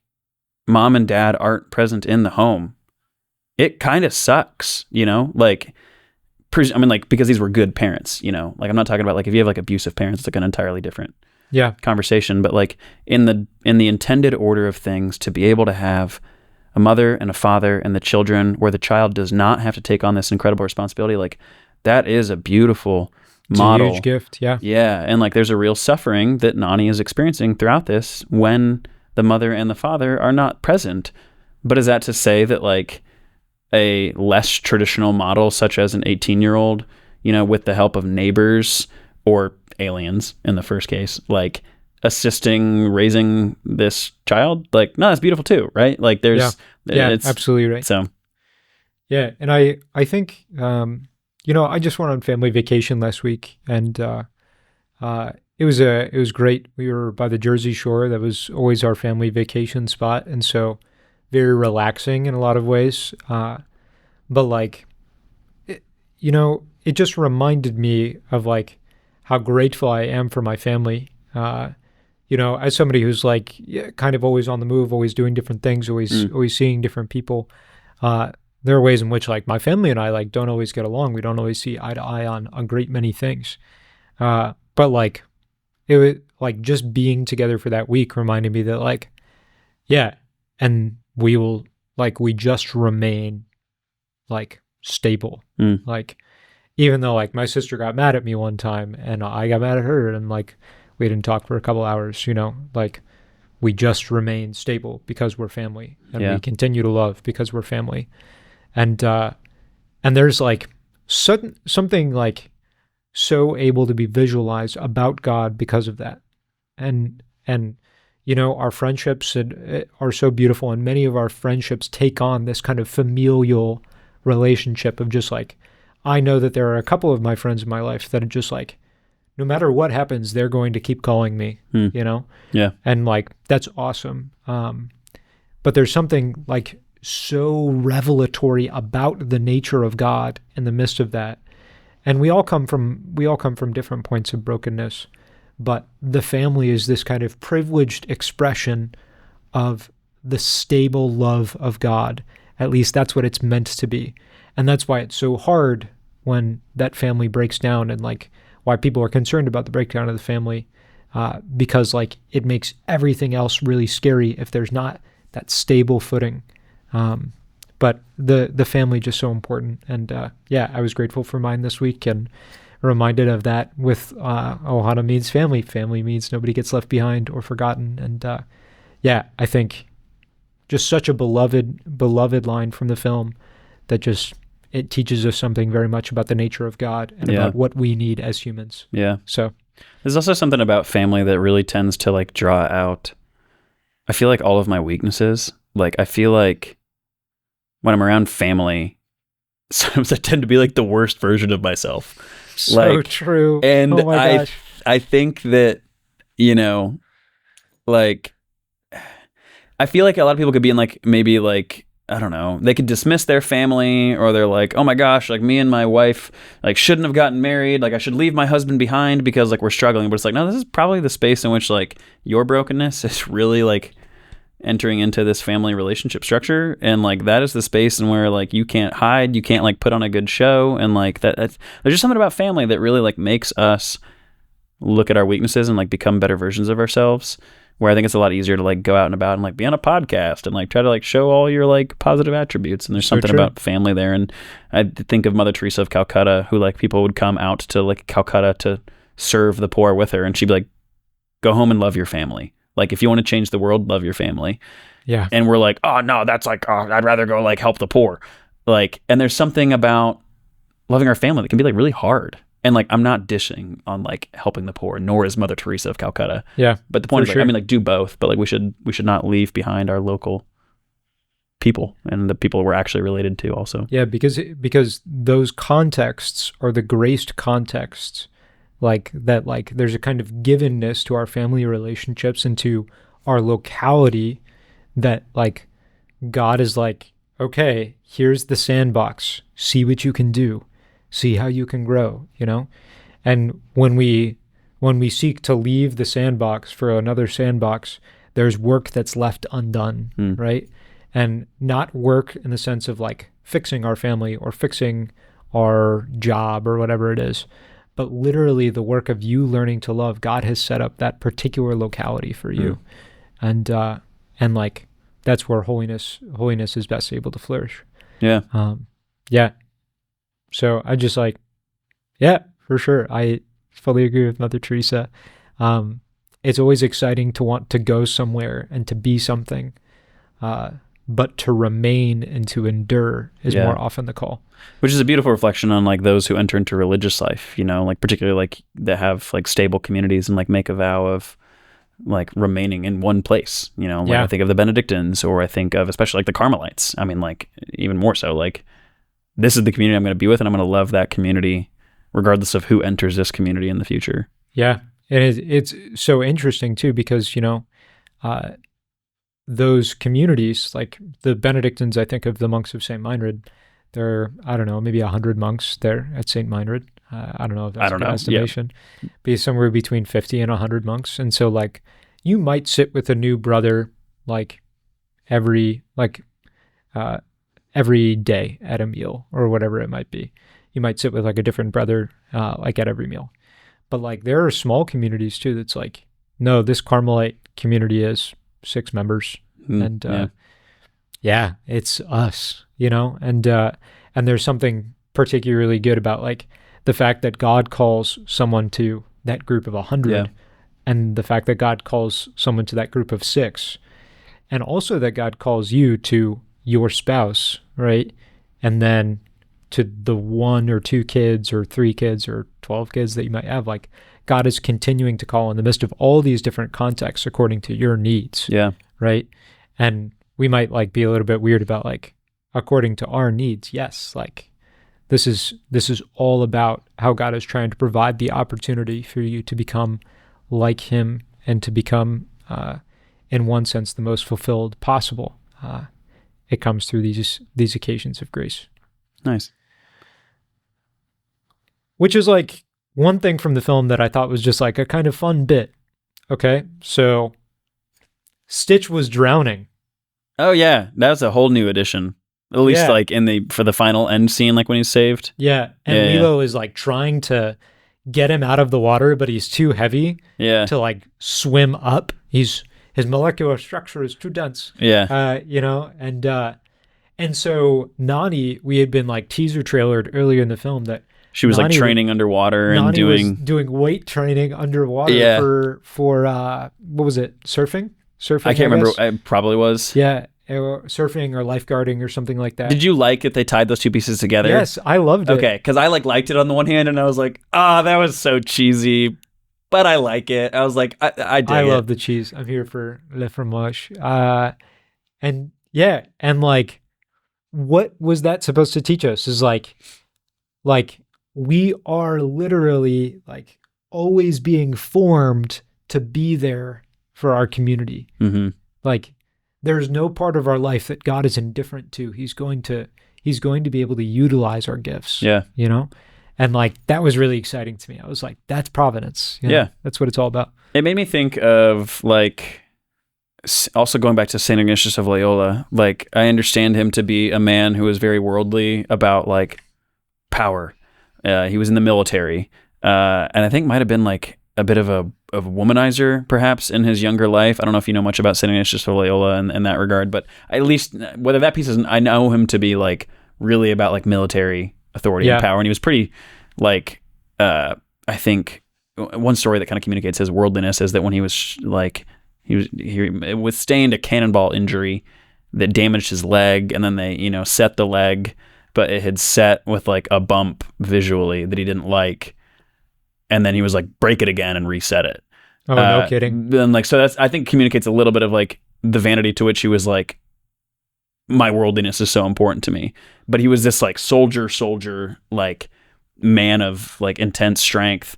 mom and dad aren't present in the home, it kind of sucks, you know, like, I mean, like, because these were good parents, you know, like, I'm not talking about like, if you have like abusive parents, it's like an entirely different conversation, but like in the intended order of things, to be able to have a mother and a father and the children where the child does not have to take on this incredible responsibility, like that is a beautiful model.
It's a huge gift. Yeah.
Yeah. And like, there's a real suffering that Nani is experiencing throughout this when the mother and the father are not present. But is that to say that like a less traditional model, such as an 18-year-old, you know, with the help of neighbors or aliens in the first case, like assisting raising this child, like, no, that's beautiful too, right? Like there's,
it's absolutely right.
So,
yeah. And I think, you know, I just went on family vacation last week, and it was great. We were by the Jersey Shore. That was always our family vacation spot, and so very relaxing in a lot of ways. But like, you know, it just reminded me of like how grateful I am for my family. You know, as somebody who's like kind of always on the move, always doing different things, always seeing different people. There are ways in which like my family and I like don't always get along. We don't always see eye to eye on a great many things. But like, it was like just being together for that week reminded me that like, yeah, and we just remain like stable. Like, even though like my sister got mad at me one time and I got mad at her and like we didn't talk for a couple hours, you know, like we just remain stable because we're family, and we continue to love because we're family. And there's like something like so able to be visualized about God because of that. And you know, our friendships are so beautiful, and many of our friendships take on this kind of familial relationship of just like, I know that there are a couple of my friends in my life that are just like, no matter what happens, they're going to keep calling me, you know?
Yeah.
And like, that's awesome. But there's something like so revelatory about the nature of God in the midst of that. And we all come from different points of brokenness, but the family is this kind of privileged expression of the stable love of God. At least that's what it's meant to be. And that's why it's so hard when that family breaks down, and like why people are concerned about the breakdown of the family, because like it makes everything else really scary if there's not that stable footing. But the family just so important. And I was grateful for mine this week, and reminded of that with Ohana means family. Family means nobody gets left behind or forgotten. And I think just such a beloved line from the film that just, it teaches us something very much about the nature of God and about what we need as humans.
Yeah.
So
there's also something about family that really tends to like draw out, I feel like, all of my weaknesses. Like, I feel like when I'm around family, sometimes I tend to be like the worst version of myself.
So
like,
true.
And
oh my gosh.
I think that, you know, like, I feel like a lot of people could be in like, maybe like, I don't know, they could dismiss their family, or they're like, oh my gosh, like me and my wife like shouldn't have gotten married. Like I should leave my husband behind because like we're struggling. But it's like, no, this is probably the space in which like your brokenness is really like entering into this family relationship structure, and like that is the space and where like you can't hide, you can't like put on a good show, and like there's just something about family that really like makes us look at our weaknesses and like become better versions of ourselves, where I think it's a lot easier to like go out and about and like be on a podcast and like try to like show all your like positive attributes. And there's something about family there. And I think of Mother Teresa of Calcutta, who like people would come out to like Calcutta to serve the poor with her, and she'd be like, go home and love your family. Like if you want to change the world, love your family.
Yeah.
And we're like, oh no, that's like, oh, I'd rather go like help the poor. Like, and there's something about loving our family that can be like really hard. And like, I'm not dishing on like helping the poor, nor is Mother Teresa of Calcutta.
Yeah.
But the point is, like, I mean, like do both, but like we should not leave behind our local people and the people we're actually related to also.
Yeah, because those contexts are the graced contexts, like that, like there's a kind of givenness to our family relationships and to our locality that like God is like, okay, here's the sandbox, see what you can do. See how you can grow, you know? And when we seek to leave the sandbox for another sandbox, there's work that's left undone, right? And not work in the sense of like fixing our family or fixing our job or whatever it is, but literally the work of you learning to love. God has set up that particular locality for you. And like that's where holiness is best able to flourish.
Yeah.
Yeah. So I just like, yeah, for sure. I fully agree with Mother Teresa. It's always exciting to want to go somewhere and to be something, but to remain and to endure is more often the call.
Which is a beautiful reflection on like those who enter into religious life, you know, like particularly like that have like stable communities and like make a vow of like remaining in one place, you know, like I think of the Benedictines, or I think of especially like the Carmelites. I mean, like even more so, like this is the community I'm going to be with, and I'm going to love that community regardless of who enters this community in the future. Yeah.
And it's so interesting too, because, you know, those communities, like the Benedictines, I think of the monks of St. Meinrad, there are, I don't know, maybe 100 monks there at St. Meinrad. I don't know if that's a good estimation. Be somewhere between 50 and 100 monks. And so like you might sit with a new brother like every day at a meal or whatever it might be. You might sit with like a different brother like at every meal. But like there are small communities too that's like, no, this Carmelite community is 6 members. And it's us, you know? And there's something particularly good about like the fact that God calls someone to that group of 100 and the fact that God calls someone to that group of 6, and also that God calls you to your spouse, right? And then to the 1 or 2 kids or 3 kids or 12 kids that you might have. Like God is continuing to call in the midst of all these different contexts according to your needs. Yeah. Right. And we might like be a little bit weird about like according to our needs. Yes. Like this is all about how God is trying to provide the opportunity for you to become like him and to become, in one sense, the most fulfilled possible. It comes through these occasions of grace.
Nice.
Which is like one thing from the film that I thought was just like a kind of fun bit. Okay, so Stitch was drowning.
Oh yeah, that was a whole new addition. At least like for the final end scene, like when he's saved.
Yeah, and Lilo is like trying to get him out of the water, but he's too heavy to like swim up. His molecular structure is too dense. Yeah. You know, and so Nani, we had been like teaser trailered earlier in the film that
she was Nani like training underwater and
Nani was doing weight training underwater for what was it? Surfing?
I can't remember. It probably was.
Yeah. Or surfing or lifeguarding or something like that.
Did you like that they tied those two pieces together?
Yes, I loved it.
Okay, because I like liked it on the one hand, and I was like, that was so cheesy, but I like it. I was like, I
love the cheese. I'm here for le fromage. And yeah, and like, what was that supposed to teach us? Is like we are literally like always being formed to be there for our community. Mm-hmm. Like. There's no part of our life that God is indifferent to. He's going to be able to utilize our gifts. Yeah. You know? And like, that was really exciting to me. I was like, that's providence. You know? Yeah. That's what it's all about.
It made me think of like also going back to Saint Ignatius of Loyola, like I understand him to be a man who was very worldly about like power. He was in the military, and I think might have been like a bit of a womanizer perhaps in his younger life. I don't know if you know much about Saint Ignatius of Loyola in that regard, but at least whether that piece isn't, I know him to be like really about like military authority and power, and he was pretty like I think one story that kind of communicates his worldliness is that when he was like he withstained a cannonball injury that damaged his leg, and then they set the leg, but it had set with like a bump visually that he didn't like, and then he was like break it again and reset it.
Oh, no kidding.
Then like so that's I think communicates a little bit of like the vanity to which he was like, my worldliness is so important to me. But he was this like soldier like man of like intense strength.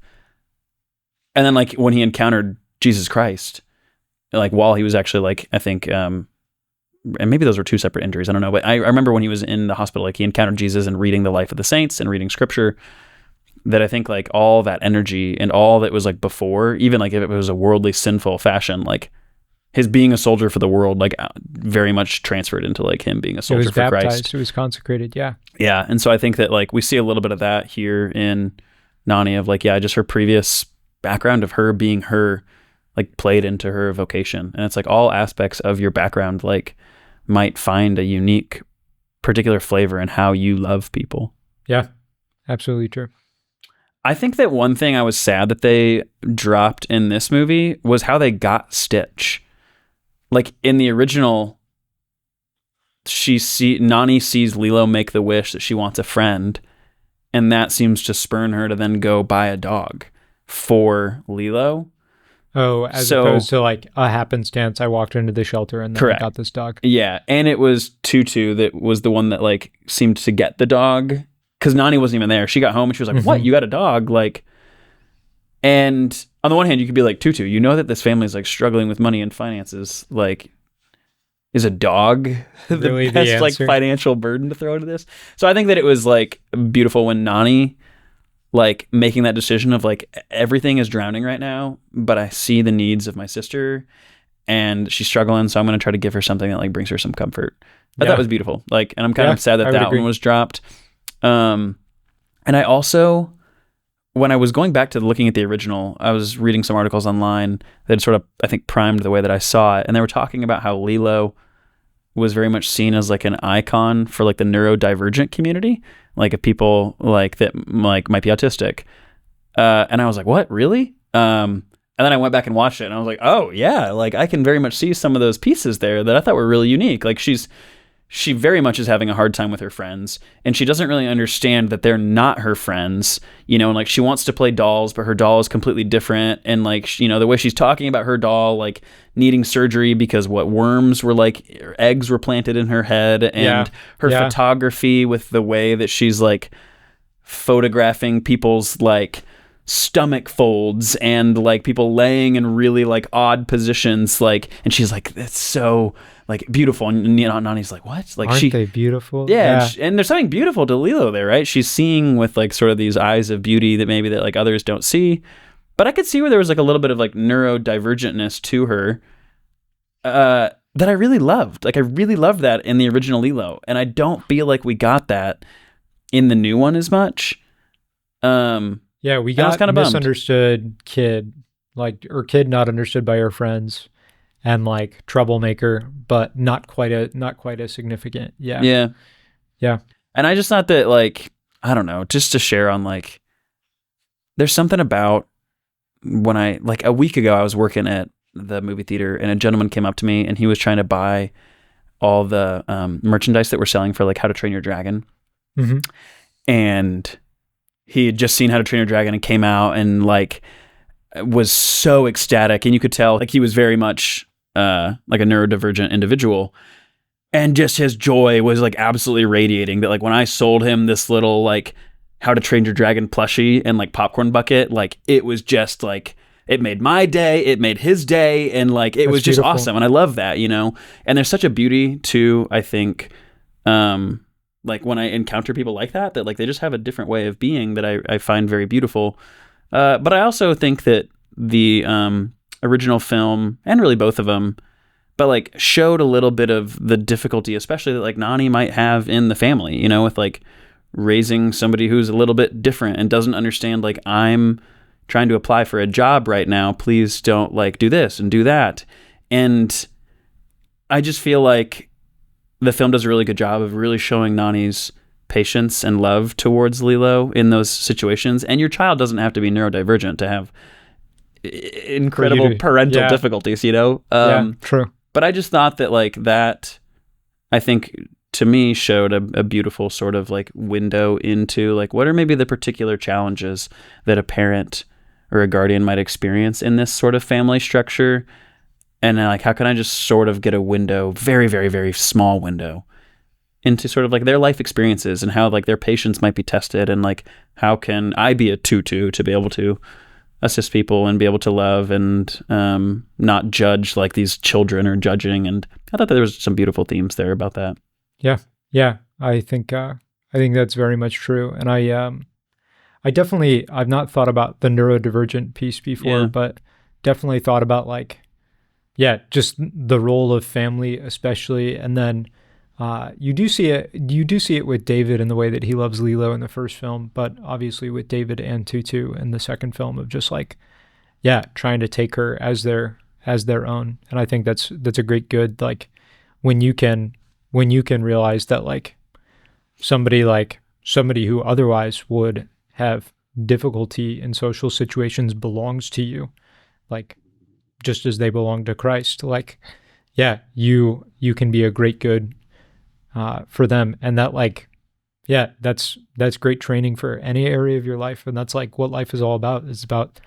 And then like when he encountered Jesus Christ, like while he was actually like, I think and maybe those were two separate injuries, I don't know, but I remember when he was in the hospital, like he encountered Jesus and reading the life of the saints and reading scripture, that I think like all that energy and all that was like before, even like if it was a worldly sinful fashion, like his being a soldier for the world, like very much transferred into like him being a soldier for Christ.
It was consecrated. Yeah.
Yeah. And so I think that like we see a little bit of that here in Nani of like, just her previous background of her being her, like played into her vocation. And it's like all aspects of your background, like might find a unique particular flavor in how you love people.
Yeah, absolutely true.
I think that one thing I was sad that they dropped in this movie was how they got Stitch. Like in the original, Nani sees Lilo make the wish that she wants a friend, and that seems to spurn her to then go buy a dog for Lilo.
Oh, as opposed to like a happenstance, I walked into the shelter and then I got this dog.
Yeah, and it was Tutu that was the one that like seemed to get the dog, because Nani wasn't even there. She got home and she was like, "What? You got a dog?" Like, and on the one hand, you could be like, Tutu, you know that this family is like struggling with money and finances. Like, is a dog
really
the best like financial burden to throw into this? So I think that it was like beautiful when Nani like making that decision of like, everything is drowning right now, but I see the needs of my sister and she's struggling, so I'm going to try to give her something that like brings her some comfort. I thought that was beautiful. Like, and I'm kind of sad that that one was dropped. And I also, when I was going back to looking at the original, I was reading some articles online that sort of, I think, primed the way that I saw it. And they were talking about how Lilo was very much seen as like an icon for like the neurodivergent community, like of people like that like might be autistic. And I was like, what, really? And then I went back and watched it and I was like, oh yeah, like I can very much see some of those pieces there that I thought were really unique. Like she very much is having a hard time with her friends, and she doesn't really understand that they're not her friends, and like she wants to play dolls, but her doll is completely different. And like, the way she's talking about her doll, like needing surgery because worms were like, eggs were planted in her head, and her photography with the way that she's like photographing people's like stomach folds and like people laying in really like odd positions, like, and she's like, that's so like beautiful, and Nani's like, what? Like,
aren't they beautiful?
Yeah. And there's something beautiful to Lilo there, right? She's seeing with like sort of these eyes of beauty that maybe that like others don't see. But I could see where there was like a little bit of like neurodivergentness to her that I really loved. Like I really loved that in the original Lilo, and I don't feel like we got that in the new one as much.
Yeah, we got kind of misunderstood kid, like, or kid not understood by her friends, and like troublemaker, but not quite as significant. Yeah.
And I just thought that, like, I don't know, just to share on like, there's something about when I like a week ago I was working at the movie theater and a gentleman came up to me and he was trying to buy all the merchandise that we're selling for like How to Train Your Dragon, and he had just seen How to Train Your Dragon and came out and like was so ecstatic, and you could tell like he was very much like a neurodivergent individual, and just his joy was like absolutely radiating. That like when I sold him this little like How to Train Your Dragon plushie and like popcorn bucket, like it was just like, it made my day, it made his day, and like it was just beautiful. Awesome. And I love that, and there's such a beauty to, I think, like when I encounter people like that like they just have a different way of being that I find very beautiful. But I also think that the original film, and really both of them, but like showed a little bit of the difficulty, especially that like Nani might have in the family, you know, with like raising somebody who's a little bit different and doesn't understand, like, I'm trying to apply for a job right now. Please don't like do this and do that. And I just feel like the film does a really good job of really showing Nani's patience and love towards Lilo in those situations. And your child doesn't have to be neurodivergent to have incredible parental difficulties, you know?
True.
But I just thought that like that, I think to me showed a beautiful sort of like window into like what are maybe the particular challenges that a parent or a guardian might experience in this sort of family structure. And like, how can I just sort of get a window, very, very, very small window into sort of like their life experiences and how like their patience might be tested, and like how can I be a tutu to be able to assist people and be able to love and not judge like these children are judging. And I thought that there was some beautiful themes there about that.
Yeah. I think that's very much true. And I've not thought about the neurodivergent piece before, but definitely thought about like, just the role of family, especially. And then you do see it with David in the way that he loves Lilo in the first film, but obviously with David and Tutu in the second film of just like, trying to take her as their own. And I think that's a great good, like when you can realize that like somebody who otherwise would have difficulty in social situations belongs to you, like just as they belong to Christ. Like, you can be a great good for them. And that like, that's great training for any area of your life. And that's like what life is all about. It's about,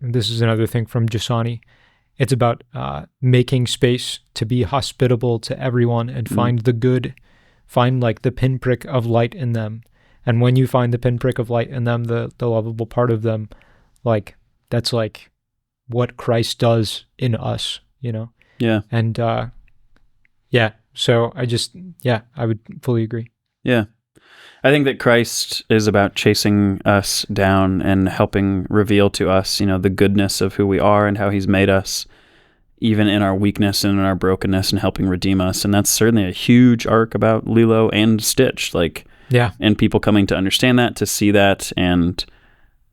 this is another thing from Jasani. It's about making space to be hospitable to everyone and find the good, find like the pinprick of light in them. And when you find the pinprick of light in them, the lovable part of them, like that's like what Christ does in us, you know?
Yeah.
And so I would fully agree.
Yeah. I think that Christ is about chasing us down and helping reveal to us, you know, the goodness of who we are and how he's made us, even in our weakness and in our brokenness, and helping redeem us. And that's certainly a huge arc about Lilo and Stitch, like, and people coming to understand that, to see that. And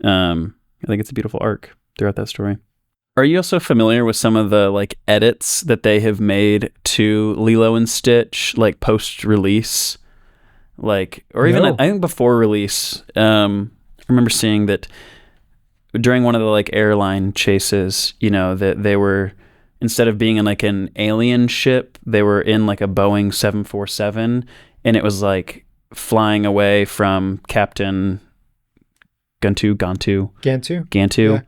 I think it's a beautiful arc throughout that story. Are you also familiar with some of the like edits that they have made to Lilo and Stitch, like post-release? Like, or even I think before release, I remember seeing that during one of the like airline chases, you know, that they were, instead of being in like an alien ship, they were in like a Boeing 747, and it was like flying away from Captain Gantu. Yeah.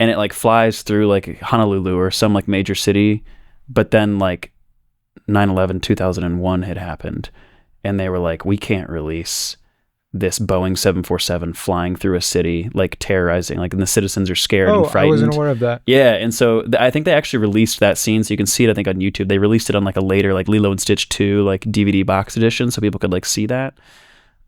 And it like flies through like Honolulu or some like major city, but then like 9/11 2001 had happened. And they were like, we can't release this Boeing 747 flying through a city, like terrorizing, like, and the citizens are scared and frightened.
I wasn't aware of that.
Yeah. And so I think they actually released that scene. So you can see it, I think, on YouTube. They released it on like a later, like Lilo and Stitch 2, like DVD box edition. So people could like see that.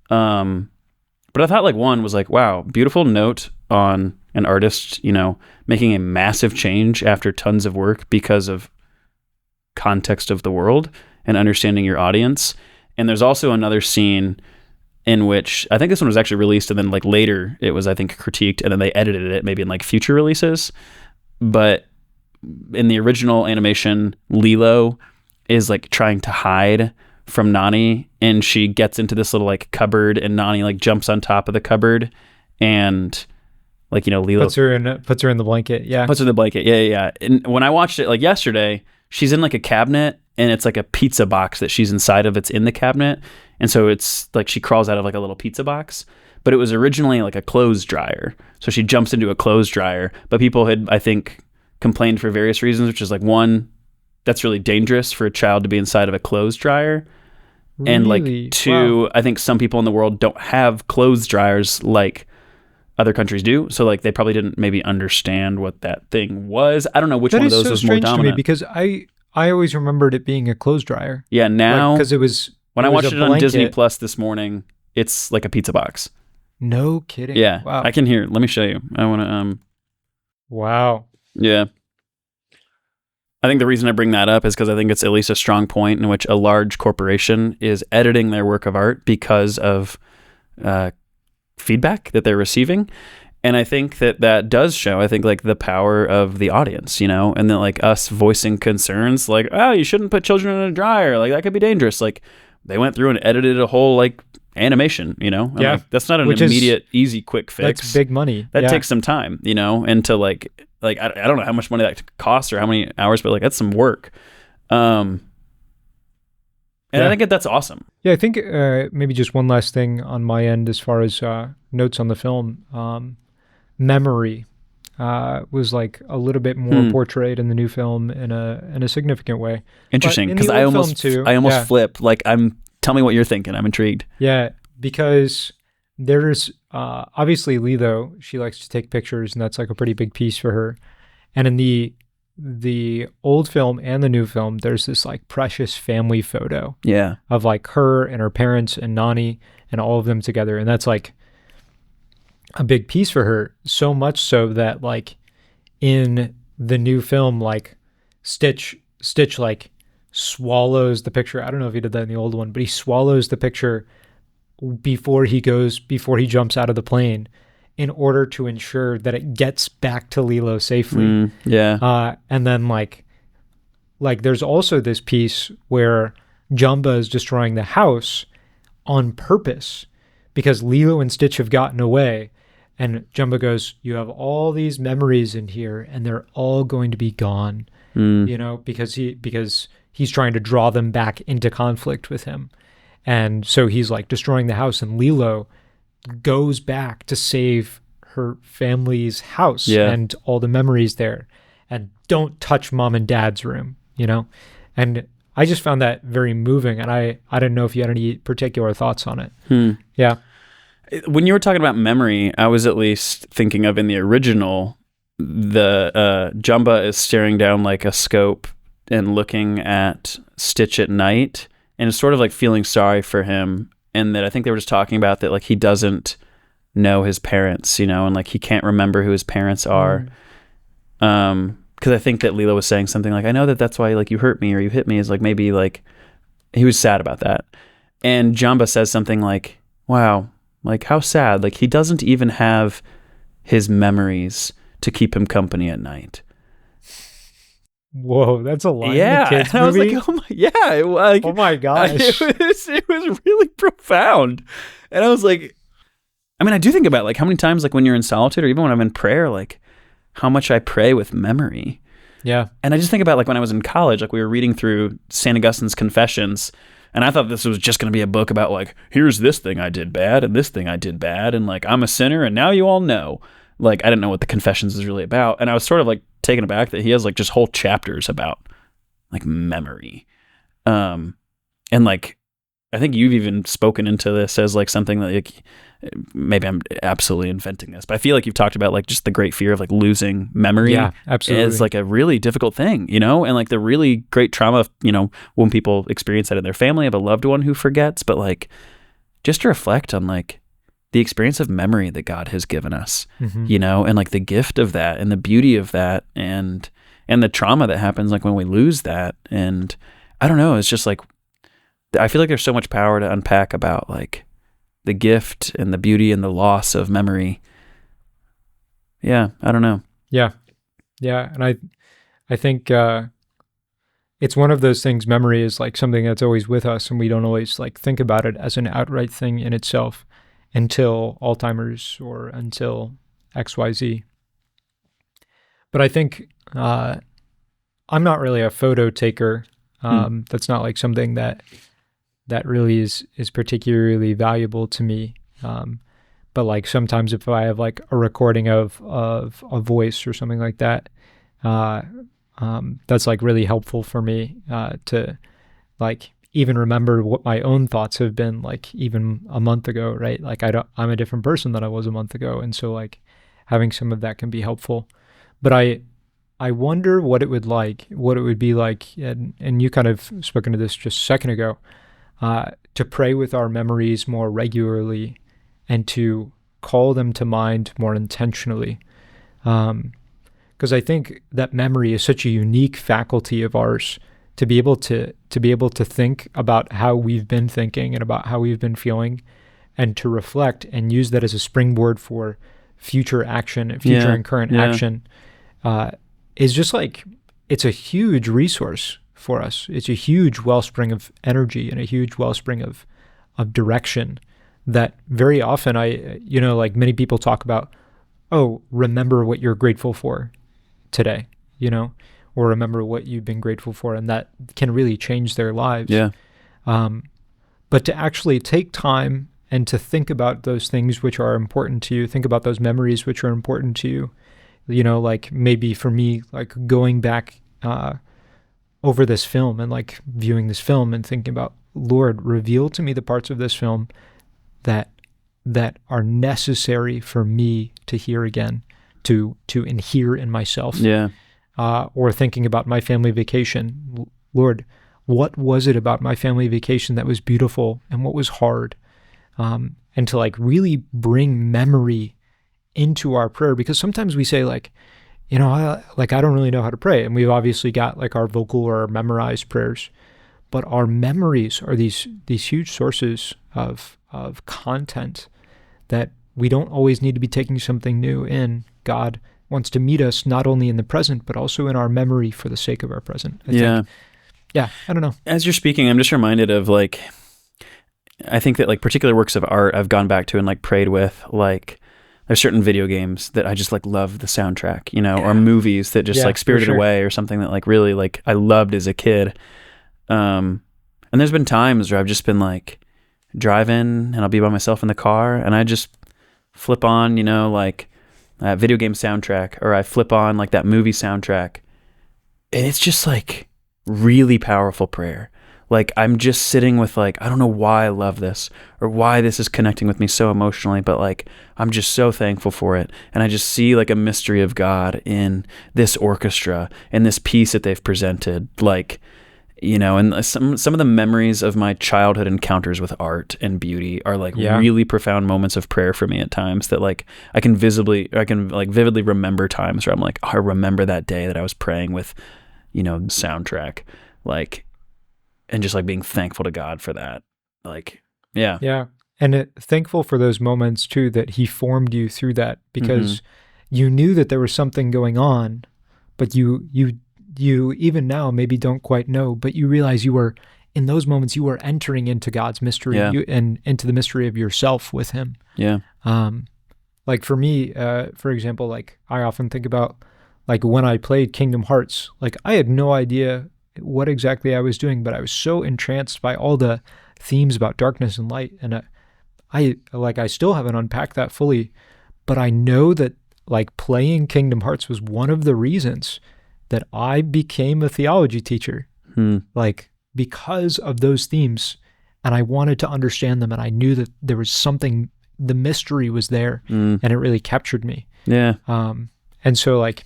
But I thought like one was like, wow, beautiful note on an artist, you know, making a massive change after tons of work because of context of the world and understanding your audience. And there's also another scene in which I think this one was actually released, and then like later it was, I think, critiqued, and then they edited it maybe in like future releases. But in the original animation, Lilo is like trying to hide from Nani, and she gets into this little like cupboard, and Nani like jumps on top of the cupboard, and like, you know, Lilo
puts her in the blanket. Yeah.
Puts her in the blanket. Yeah. And when I watched it like yesterday, she's in like a cabinet, and it's like a pizza box that she's inside of. It's in the cabinet. And so it's like she crawls out of like a little pizza box, but it was originally like a clothes dryer. So she jumps into a clothes dryer, but people had, I think, complained for various reasons, which is like, one, that's really dangerous for a child to be inside of a clothes dryer. Really? And like two, wow. I think some people in the world don't have clothes dryers like other countries do. So like they probably didn't maybe understand what that thing was. I don't know which one of those was more dominant. To me
because I always remembered it being a clothes dryer.
Yeah, now
because it was
when I watched it on Disney Plus this morning, it's like a pizza box.
No kidding.
Yeah,
wow.
I can hear. Let me show you. I want to.
Wow.
Yeah. I think the reason I bring that up is because I think it's at least a strong point in which a large corporation is editing their work of art because of feedback that they're receiving. And I think that does show, I think, like the power of the audience, and then like us voicing concerns like, oh, you shouldn't put children in a dryer. Like that could be dangerous. Like they went through and edited a whole like animation, And,
Yeah.
like, that's not an immediate, easy, quick fix.
That's big money.
That takes some time, and to like I don't know how much money that costs or how many hours, but like that's some work. And I think that's awesome.
Yeah, I think maybe just one last thing on my end as far as notes on the film. Memory was like a little bit more portrayed in the new film in a significant way.
Interesting, because I almost flip. Like tell me what you're thinking. I'm intrigued.
Yeah, because there's obviously Lilo. She likes to take pictures, and that's like a pretty big piece for her. And in the old film and the new film, there's this like precious family photo.
Yeah.
Of like her and her parents and Nani and all of them together, and that's like a big piece for her, so much so that like in the new film, like Stitch like swallows the picture. I don't know if he did that in the old one, but he swallows the picture before he jumps out of the plane in order to ensure that it gets back to Lilo safely. And then like there's also this piece where Jumba is destroying the house on purpose because Lilo and Stitch have gotten away. And Jumba goes, you have all these memories in here and they're all going to be gone, because he's trying to draw them back into conflict with him. And so he's like destroying the house, and Lilo goes back to save her family's house and all the memories there. And don't touch mom and dad's room, And I just found that very moving. And I didn't know if you had any particular thoughts on it. Yeah.
When you were talking about memory, I was at least thinking of in the original, the Jumba is staring down like a scope and looking at Stitch at night and is sort of like feeling sorry for him. And that I think they were just talking about that like he doesn't know his parents, and like he can't remember who his parents are. Because I think that Lilo was saying something like, I know that's why like you hurt me or you hit me, is like maybe like he was sad about that. And Jumba says something like, wow, like how sad, like he doesn't even have his memories to keep him company at night.
Whoa, that's a line.
Yeah,
in a kid's
and I was
movie?
like, oh my gosh, it was really profound. And I was like, I mean, I do think about like how many times like when you're in solitude or even when I'm in prayer, like how much I pray with memory.
Yeah.
And I just think about like when I was in college, like we were reading through St. Augustine's Confessions, and I thought this was just going to be a book about like, here's this thing I did bad and this thing I did bad, and like I'm a sinner and now you all know. Like I didn't know what the Confessions is really about, and I was sort of like taken aback that he has like just whole chapters about like memory. And like I think you've even spoken into this as like something that like, maybe I'm absolutely inventing this, but I feel like you've talked about like just the great fear of like losing memory.
Yeah, absolutely.
It's like a really difficult thing, and like the really great trauma, when people experience that in their family of a loved one who forgets, but like just to reflect on like the experience of memory that God has given us, and like the gift of that and the beauty of that and the trauma that happens like when we lose that. And I don't know, it's just like, I feel like there's so much power to unpack about like the gift and the beauty and the loss of memory. Yeah, I don't know.
Yeah. And I think it's one of those things. Memory is like something that's always with us, and we don't always like think about it as an outright thing in itself until Alzheimer's or until XYZ. But I think I'm not really a photo taker. That's not like something that really is particularly valuable to me. But like sometimes if I have like a recording of a voice or something like that, that's like really helpful for me to like even remember what my own thoughts have been like even a month ago, right? Like I'm a different person than I was a month ago. And so like having some of that can be helpful. But I wonder what it would be like, and you kind of spoken to this just a second ago, to pray with our memories more regularly and to call them to mind more intentionally. Because because I think that memory is such a unique faculty of ours to be able to think about how we've been thinking and about how we've been feeling, and to reflect and use that as a springboard for future action, future and current action, is just like, it's a huge resource for us. It's a huge wellspring of energy and a huge wellspring of direction that very often like many people talk about, oh, remember what you're grateful for today, or remember what you've been grateful for, and that can really change their lives.
Yeah.
But to actually take time and to think about those things which are important to you, think about those memories which are important to you, like maybe for me, like going back over this film and like viewing this film and thinking about, Lord, reveal to me the parts of this film that are necessary for me to hear again, to inhere in myself.
Yeah.
Or thinking about my family vacation. Lord, what was it about my family vacation that was beautiful and what was hard? And to like really bring memory into our prayer, because sometimes we say like, I don't really know how to pray. And we've obviously got like our vocal or our memorized prayers, but our memories are these huge sources of content that we don't always need to be taking something new in. God wants to meet us not only in the present, but also in our memory for the sake of our present. I think, I don't know.
As you're speaking, I'm just reminded of like, I think that like particular works of art I've gone back to and like prayed with, like there's certain video games that I just like love the soundtrack, or movies that just like Spirited Away or something that like really like I loved as a kid. And there's been times where I've just been like driving and I'll be by myself in the car and I just flip on, like that video game soundtrack, or I flip on like that movie soundtrack, and it's just like really powerful prayer. Like I'm just sitting with like, I don't know why I love this or why this is connecting with me so emotionally, but like, I'm just so thankful for it. And I just see like a mystery of God in this orchestra and this piece that they've presented. Like, and some of the memories of my childhood encounters with art and beauty are like really profound moments of prayer for me at times that like, I can vividly remember times where I'm like, oh, I remember that day that I was praying with, the soundtrack, like, and just like being thankful to God for that. Like, yeah.
Yeah. And thankful for those moments too, that he formed you through that, because you knew that there was something going on, but you even now maybe don't quite know, but you realize in those moments, you were entering into God's mystery and into the mystery of yourself with him.
Yeah.
Like for me, for example, like I often think about like when I played Kingdom Hearts, like I had no idea what exactly I was doing, but I was so entranced by all the themes about darkness and light. And I still haven't unpacked that fully, but I know that like playing Kingdom Hearts was one of the reasons that I became a theology teacher, like because of those themes, and I wanted to understand them, and I knew that there was something, the mystery was there, and it really captured me.
Yeah.
And so like,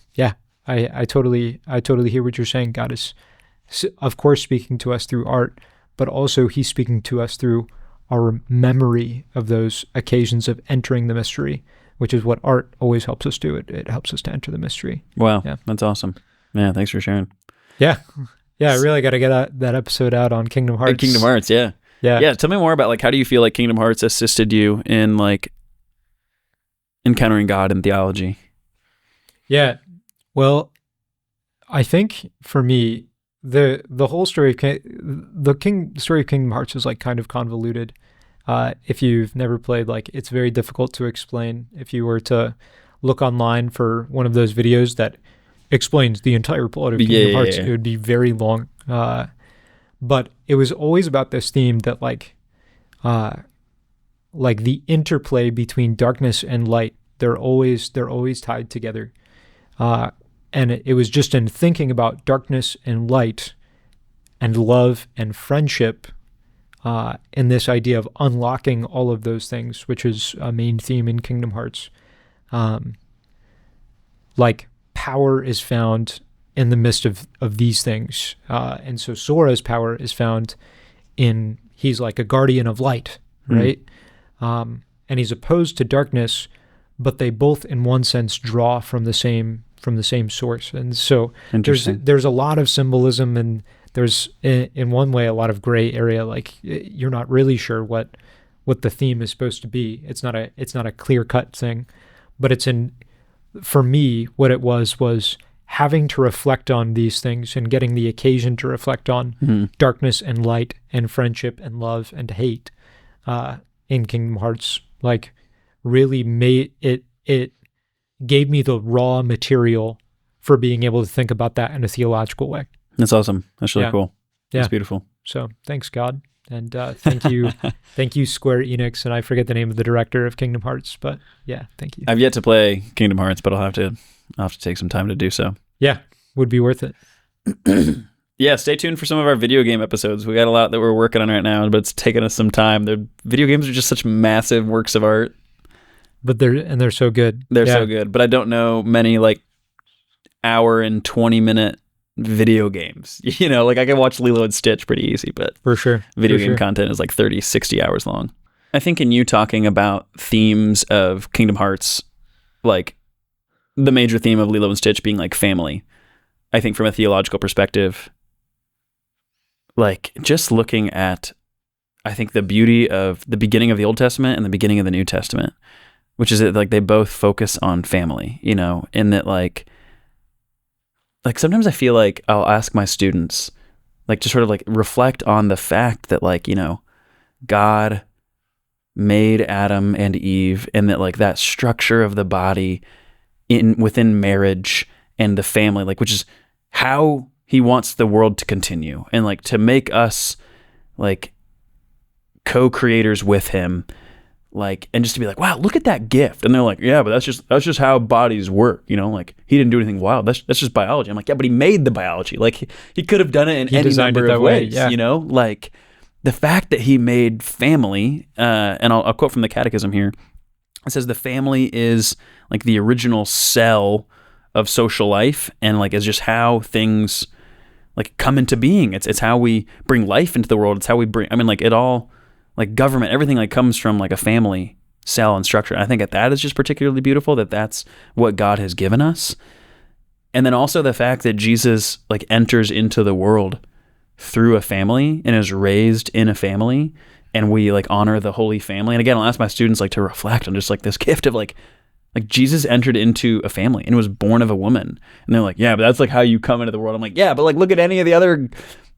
I totally hear what you're saying. God is, of course, speaking to us through art, but also he's speaking to us through our memory of those occasions of entering the mystery, which is what art always helps us do. It helps us to enter the mystery.
Wow. Yeah. That's awesome. Yeah. Thanks for sharing.
Yeah. Yeah. I really got to get that episode out on Kingdom Hearts.
Kingdom Hearts. Yeah.
Yeah.
Yeah. Tell me more about like, how do you feel like Kingdom Hearts assisted you in like encountering God and theology?
Yeah. Well, I think for me, the whole story of story of Kingdom Hearts is like kind of convoluted. If you've never played, like it's very difficult to explain. If you were to look online for one of those videos that explains the entire plot of Kingdom Hearts, it would be very long. But it was always about this theme that like the interplay between darkness and light, they're always tied together. And it was just in thinking about darkness and light and love and friendship, and this idea of unlocking all of those things, which is a main theme in Kingdom Hearts. Like power is found in the midst of these things. And so Sora's power is found in, he's like a guardian of light, right? And he's opposed to darkness, but they both in one sense draw from the same from the same source. And so
Interesting.
there's a lot of symbolism, and there's in one way a lot of gray area. Like you're not really sure what the theme is supposed to be. It's not a clear cut thing, but for me, what it was having to reflect on these things and getting the occasion to reflect on darkness and light and friendship and love and hate in Kingdom Hearts. Like really made it gave me the raw material for being able to think about that in a theological way.
That's awesome. That's really cool.
Yeah.
That's beautiful.
So thanks, God. And thank you, thank you, Square Enix. And I forget the name of the director of Kingdom Hearts, but yeah, thank you.
I've yet to play Kingdom Hearts, but I'll have to take some time to do so.
Yeah, would be worth it.
Yeah, stay tuned for some of our video game episodes. We got a lot that we're working on right now, but it's taking us some time. The video games are just such massive works of art.
But they're so good.
They're so good. But I don't know many like hour and 20-minute video games. You know, like I can watch Lilo and Stitch pretty easy, but
for sure,
video game content is like 30, 60 hours long. I think in you talking about themes of Kingdom Hearts, like the major theme of Lilo and Stitch being like family, I think from a theological perspective, like just looking at, I think the beauty of the beginning of the Old Testament and the beginning of the New Testament, which is that like they both focus on family, you know, in that like sometimes I feel like I'll ask my students like to sort of like reflect on the fact that like, you know, God made Adam and Eve, and that like that structure of the body within marriage and the family, like, which is how he wants the world to continue, and like to make us like co-creators with him, like, and just to be like, wow, look at that gift. And they're like, yeah, but that's just how bodies work, you know, like he didn't do anything wild. That's just biology. I'm like, yeah, but he made the biology. Like he could have done it in any number of ways, you know, like the fact that he made family, and I'll quote from the Catechism here. It says the family is like the original cell of social life, and like is just how things like come into being. It's how we bring life into the world. It's how we bring, I mean, like it all, like government, everything like comes from like a family cell and structure. And I think that is just particularly beautiful, that that's what God has given us. And then also the fact that Jesus like enters into the world through a family and is raised in a family, and we like honor the Holy Family. And again, I'll ask my students like to reflect on just like this gift of like Jesus entered into a family and was born of a woman. And they're like, yeah, but that's like how you come into the world. I'm like, yeah, but like look at any of the other,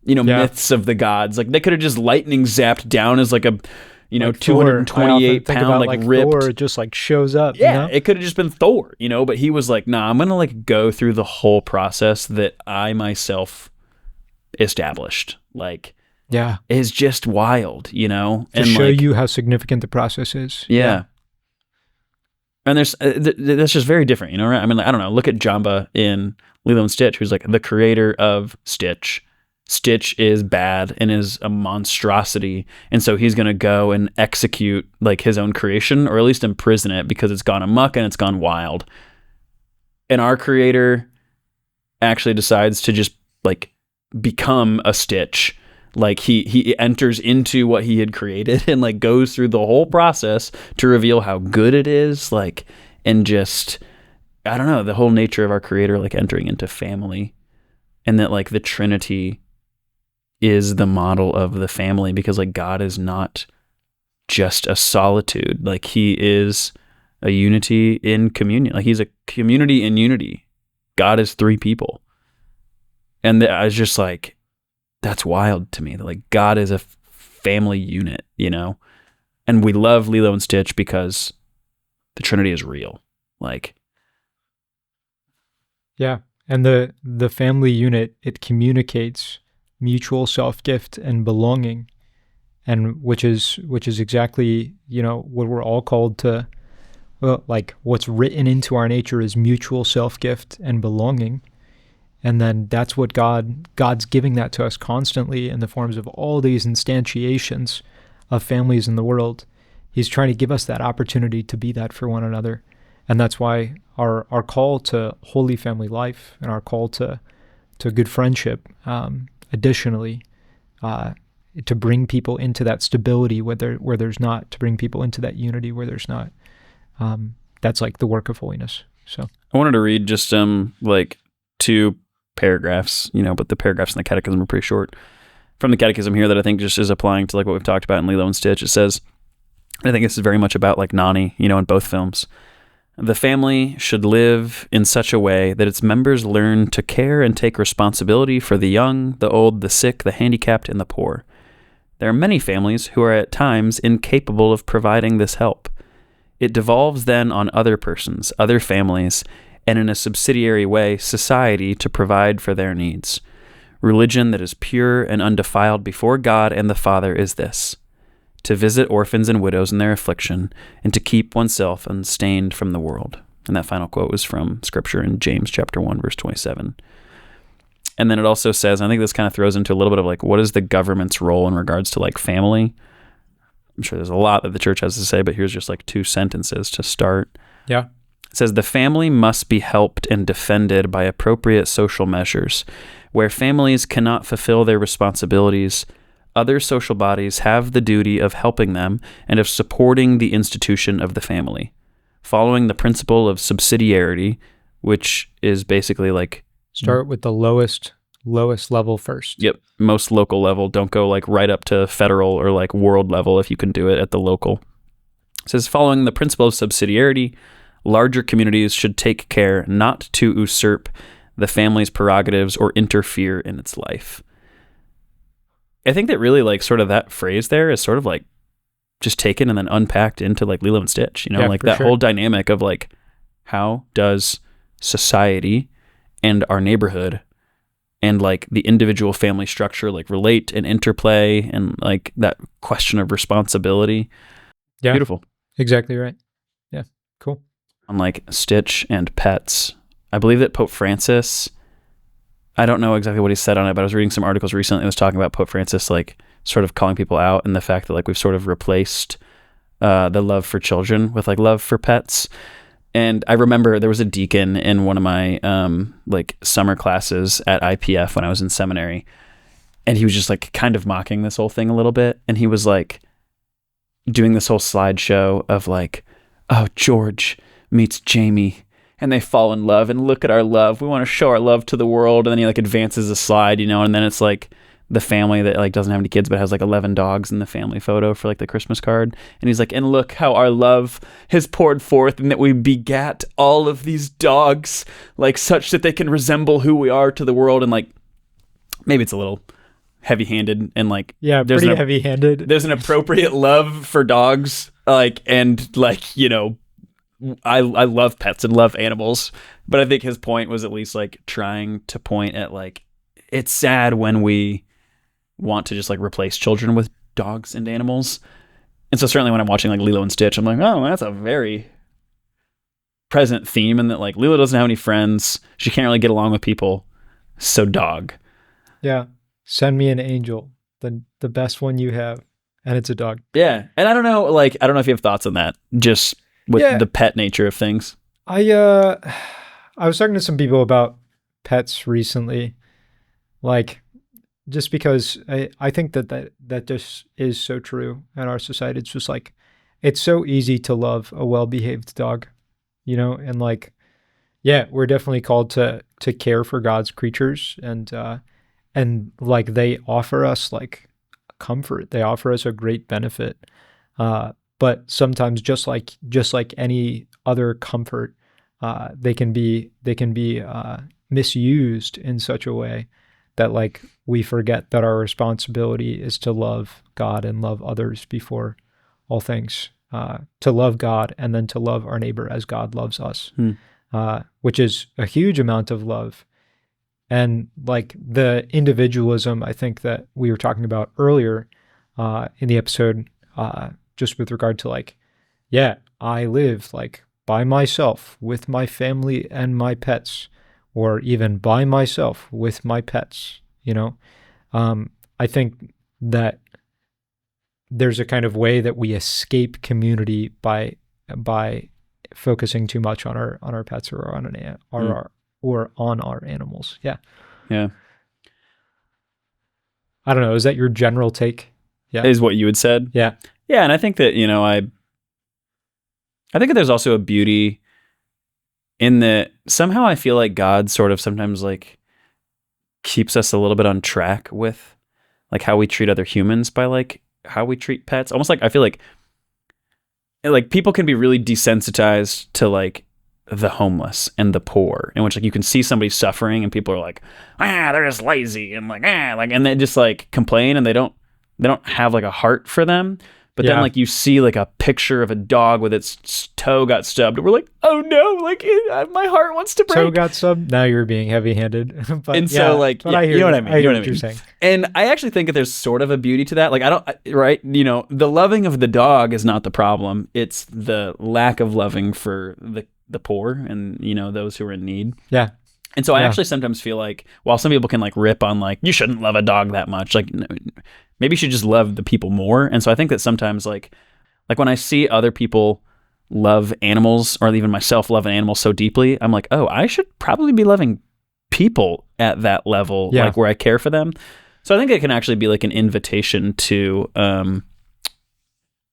you know, myths of the gods. Like they could have just lightning zapped down as like a, you know, like 228 pound like ripped.
Thor just like shows up.
Yeah,
you know?
It could have just been Thor, you know, but he was like, nah, I'm gonna like go through the whole process that I myself established. Like,
yeah,
is just wild, you know,
to show you how significant the process is.
Yeah. And there's that's just very different, you know, right? I mean, like, I don't know. Look at Jamba in Lilo and Stitch, who's like the creator of Stitch. Stitch is bad and is a monstrosity, and so he's going to go and execute like his own creation, or at least imprison it because it's gone amok and it's gone wild. And our creator actually decides to just like become a Stitch. Like he enters into what he had created and like goes through the whole process to reveal how good it is, like, and just, I don't know, the whole nature of our creator like entering into family, and that like the Trinity is the model of the family, because like God is not just a solitude, like he is a unity in communion, like he's a community in unity. God is three people. And I was just like, that's wild to me, that like God is a family unit, you know? And we love Lilo and Stitch because the Trinity is real. Like,
yeah. And the family unit, it communicates mutual self-gift and belonging, and which is exactly, you know, what we're all called to. Well, like what's written into our nature is mutual self-gift and belonging. And then that's what God's giving that to us constantly in the forms of all these instantiations of families in the world. He's trying to give us that opportunity to be that for one another. And that's why our call to holy family life and our call to good friendship, additionally, to bring people into that stability where there's not, to bring people into that unity where there's not. That's like the work of holiness. So
I wanted to read just like 2 paragraphs, but the paragraphs in the Catechism are pretty short. From the Catechism here that I think just is applying to like what we've talked about in Lilo and Stitch. It says, I think this is very much about like Nani, in both films. The family should live in such a way that its members learn to care and take responsibility for the young, the old, the sick, the handicapped, and the poor. There are many families who are at times incapable of providing this help. It devolves then on other persons, other families, and in a subsidiary way, society to provide for their needs. Religion that is pure and undefiled before God and the Father is this: to visit orphans and widows in their affliction, and to keep oneself unstained from the world. And that final quote was from Scripture in James chapter 1, verse 27. And then it also says, I think this kind of throws into a little bit of like, what is the government's role in regards to like family? I'm sure there's a lot that the church has to say, but here's just like 2 sentences to start.
yeah,
It says, the family must be helped and defended by appropriate social measures. Where families cannot fulfill their responsibilities, other social bodies have the duty of helping them and of supporting the institution of the family, following the principle of subsidiarity, which is basically like...
Start with the lowest level first.
Yep, most local level. Don't go like right up to federal or like world level if you can do it at the local. It says, following the principle of subsidiarity, larger communities should take care not to usurp the family's prerogatives or interfere in its life. I think that really like sort of that phrase there is sort of like just taken and then unpacked into like Lilo and Stitch, like that whole dynamic of like, how does society and our neighborhood and like the individual family structure like relate and interplay, and like that question of responsibility.
Yeah.
Beautiful.
Exactly right. Yeah. Cool.
On like Stitch and pets, I believe that Pope Francis, I don't know exactly what he said on it, but I was reading some articles recently that was talking about Pope Francis like sort of calling people out and the fact that like we've sort of replaced the love for children with like love for pets. And I remember there was a deacon in one of my like summer classes at IPF when I was in seminary, and he was just like kind of mocking this whole thing a little bit. And he was like doing this whole slideshow of like, oh, George meets Jamie and they fall in love, and look at our love. We want to show our love to the world. And then he like advances a slide, and then it's like the family that like doesn't have any kids but has like 11 dogs in the family photo for like the Christmas card. And he's like, and look how our love has poured forth, and that we begat all of these dogs like such that they can resemble who we are to the world. And like, maybe it's a little heavy-handed and like,
yeah, pretty heavy-handed.
There's an appropriate love for dogs, like, and like, I love pets and love animals, but I think his point was at least like trying to point at like, it's sad when we want to just like replace children with dogs and animals. And so certainly when I'm watching like Lilo and Stitch, I'm like, oh, that's a very present theme, and that like Lilo doesn't have any friends. She can't really get along with people. So dog.
Yeah. Send me an angel, the best one you have. And it's a dog.
Yeah. And I don't know if you have thoughts on that, just with the pet nature of things.
I was talking to some people about pets recently, like, just because I think that just is so true in our society. It's just like, it's so easy to love a well-behaved dog, and like, yeah, we're definitely called to care for God's creatures, and like they offer us like comfort. They offer us a great benefit. But sometimes just like any other comfort, they can be misused in such a way that like we forget that our responsibility is to love God and love others before all things, to love God and then to love our neighbor as God loves us, which is a huge amount of love. And like the individualism, I think that we were talking about earlier in the episode, just with regard to like, yeah, I live like by myself with my family and my pets, or even by myself with my pets, I think that there's a kind of way that we escape community by focusing too much on our pets or on our animals. Yeah.
Yeah.
I don't know. Is that your general take? Yeah.
Is what you had said?
Yeah.
Yeah. And I think that, I think that there's also a beauty in the somehow I feel like God sort of sometimes like keeps us a little bit on track with like how we treat other humans by like how we treat pets. Almost like I feel like people can be really desensitized to like the homeless and the poor, in which like you can see somebody suffering and people are like, they're just lazy and like and they just like complain and they don't have like a heart for them. But then like you see like a picture of a dog with its toe got stubbed and we're like, oh no, like my heart wants to break.
Toe got stubbed. Now you're being heavy-handed. But
and so like,
but I hear,
you know what I mean?
I hear
you know
what you're saying.
And I actually think that there's sort of a beauty to that. Like right? You know, the loving of the dog is not the problem. It's the lack of loving for the poor and, you know, those who are in need.
Yeah.
And so I actually sometimes feel like while some people can like rip on like, you shouldn't love a dog that much, like maybe you should just love the people more. And so I think that sometimes like when I see other people love animals or even myself love an animal so deeply, I'm like, oh, I should probably be loving people at that level, like where I care for them. So I think it can actually be like an invitation to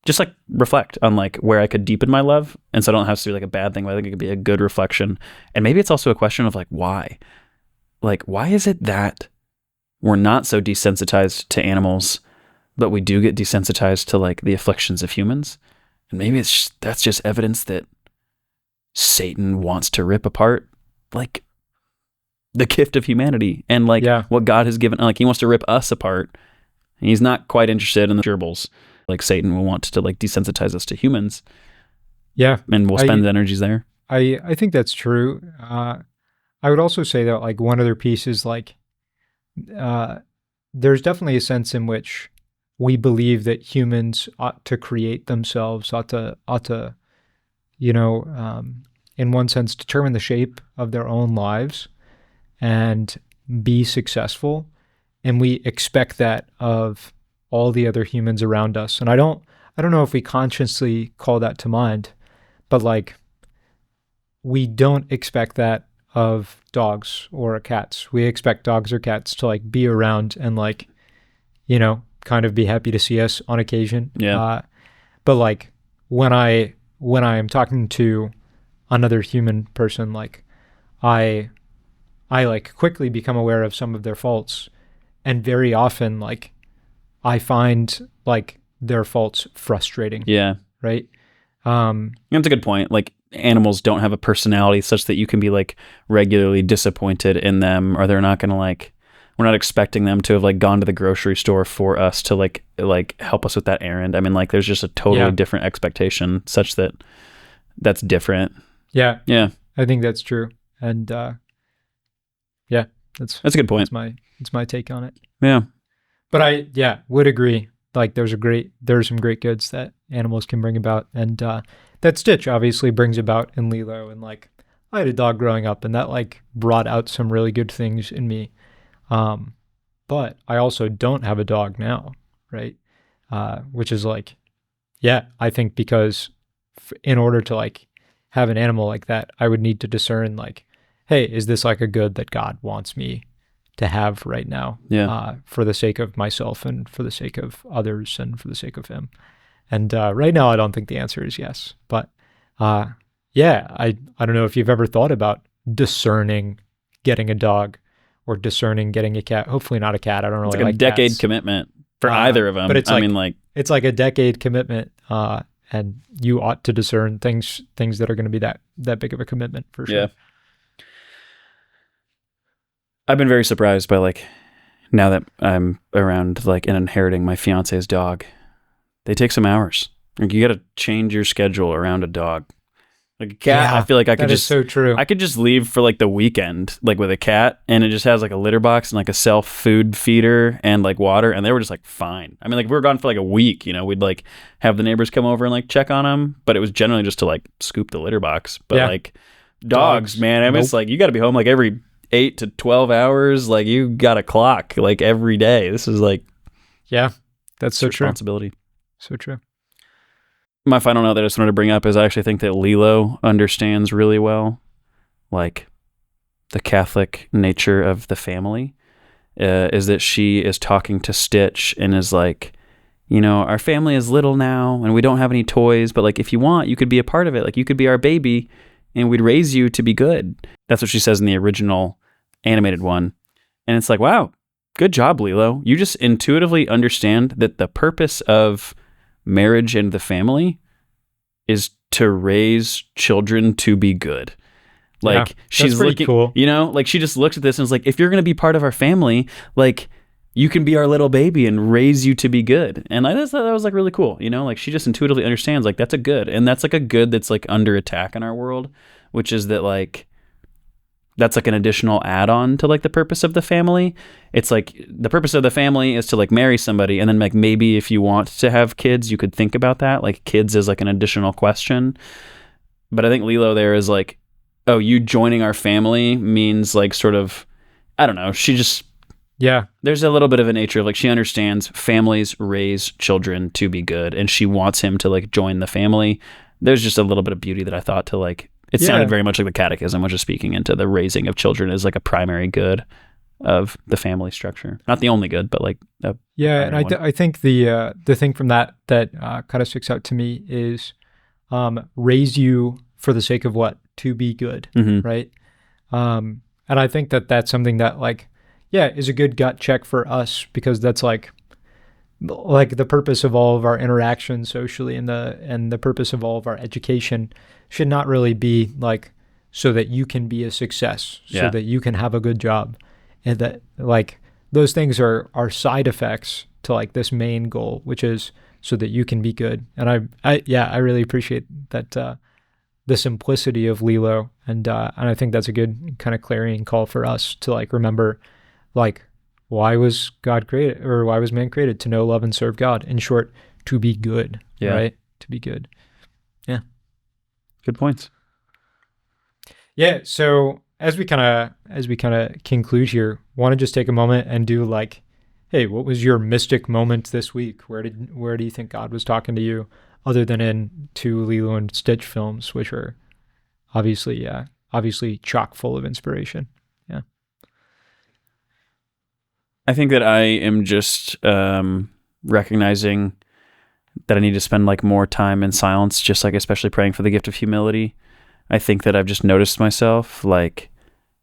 just like reflect on like where I could deepen my love. And so I don't have to be like a bad thing, but I think it could be a good reflection. And maybe it's also a question of like, why? Like, why is it that we're not so desensitized to animals, but we do get desensitized to like the afflictions of humans? And maybe that's just evidence that Satan wants to rip apart like the gift of humanity and like what God has given. Like he wants to rip us apart. And he's not quite interested in the gerbils. Like Satan will want to like desensitize us to humans. Yeah. And we'll spend the energies there.
I think that's true. I would also say that like one other piece is like, there's definitely a sense in which we believe that humans ought to create themselves, ought to, you know, in one sense, determine the shape of their own lives and be successful. And we expect that of all the other humans around us. And I don't know if we consciously call that to mind, but like we don't expect that of dogs or cats. We expect dogs or cats to like be around and like, you know, kind of be happy to see us on occasion.
Yeah.
But like when I am talking to another human person, like I like quickly become aware of some of their faults, and very often like I find like their faults frustrating.
Yeah.
Right.
That's a good point. Like animals don't have a personality such that you can be like regularly disappointed in them, or they're not going to like, we're not expecting them to have like gone to the grocery store for us to like help us with that errand. I mean, like there's just a totally different expectation such that that's different.
Yeah.
Yeah.
I think that's true. And that's
a good point.
It's my take on it.
Yeah.
But I would agree. Like there are some great goods that animals can bring about. And that Stitch obviously brings about in Lilo. And like I had a dog growing up and that like brought out some really good things in me. But I also don't have a dog now, right? Which is like, I think because in order to like have an animal like that, I would need to discern like, hey, is this like a good that God wants me to have right now? For the sake of myself and for the sake of others and for the sake of him. And right now, I don't think the answer is yes. But I don't know if you've ever thought about discerning getting a dog or discerning getting a cat. Hopefully not a cat. I don't really like
a decade
cats.
Commitment for either of them.
But it's
it's
like a decade commitment. And you ought to discern things that are going to be that big of a commitment for sure.
Yeah. I've been very surprised by like, now that I'm around like and inheriting my fiance's dog, they take some hours. Like you got to change your schedule around a dog. Like a cat, I feel like
that is so true.
I could just leave for like the weekend, like with a cat, and it just has like a litter box and like a self food feeder and like water, and they were just like fine. I mean, like we were gone for like a week, you know, we'd like have the neighbors come over and like check on them, but it was generally just to like scoop the litter box. But like dogs, man, I mean, it's like you got to be home like every 8 to 12 hours. Like you got a clock like every day. This is like,
that's so true.
Responsibility.
So true.
My final note that I just wanted to bring up is I actually think that Lilo understands really well, like the Catholic nature of the family, is that she is talking to Stitch and is like, you know, our family is little now and we don't have any toys, but like if you want, you could be a part of it. Like you could be our baby and we'd raise you to be good. That's what she says in the original animated one. And it's like, wow, good job, Lilo. You just intuitively understand that the purpose of marriage and the family is to raise children to be good. Like,
Yeah,
she's
that's pretty
looking,
cool.
you know, like she just looks at this and is like, if you're going to be part of our family, like, you can be our little baby and raise you to be good. And I just thought that was like really cool, you know, like she just intuitively understands like that's a good. And that's like a good that's like under attack in our world, which is that like, that's like an additional add-on to like the purpose of the family. It's like the purpose of the family is to like marry somebody, and then like maybe if you want to have kids, you could think about that. Like kids is like an additional question. But I think Lilo there is like, oh, you joining our family means like sort of, I don't know. She just,
Yeah.
there's a little bit of a nature of like she understands families raise children to be good, and she wants him to like join the family. There's just a little bit of beauty that I thought to like, it sounded very much like the catechism, which is speaking into the raising of children as like a primary good of the family structure. Not the only good, but like a
Yeah, and
primary one.
I think the thing from that kind of sticks out to me is raise you for the sake of what? To be good,
Mm-hmm.
right? And I think that that's something that like, yeah, is a good gut check for us, because that's like the purpose of all of our interactions socially, and the purpose of all of our education should not really be like so that you can be a success, so
Yeah.
that you can have a good job, and that like those things are side effects to like this main goal, which is so that you can be good. And I really appreciate that the simplicity of Lilo, and I think that's a good kind of clarion call for us to like remember, like, why was God created, or why was man created? To know, love, and serve God. In short, to be good,
Yeah.
right? To be good. Yeah.
Good points.
Yeah. So as we kind of conclude here, want to just take a moment and do like, hey, what was your mystic moment this week? Where do you think God was talking to you, other than in two Lilo and Stitch films, which are obviously chock full of inspiration. Yeah.
I think that I am just recognizing that I need to spend like more time in silence, just like especially praying for the gift of humility. I think that I've just noticed myself like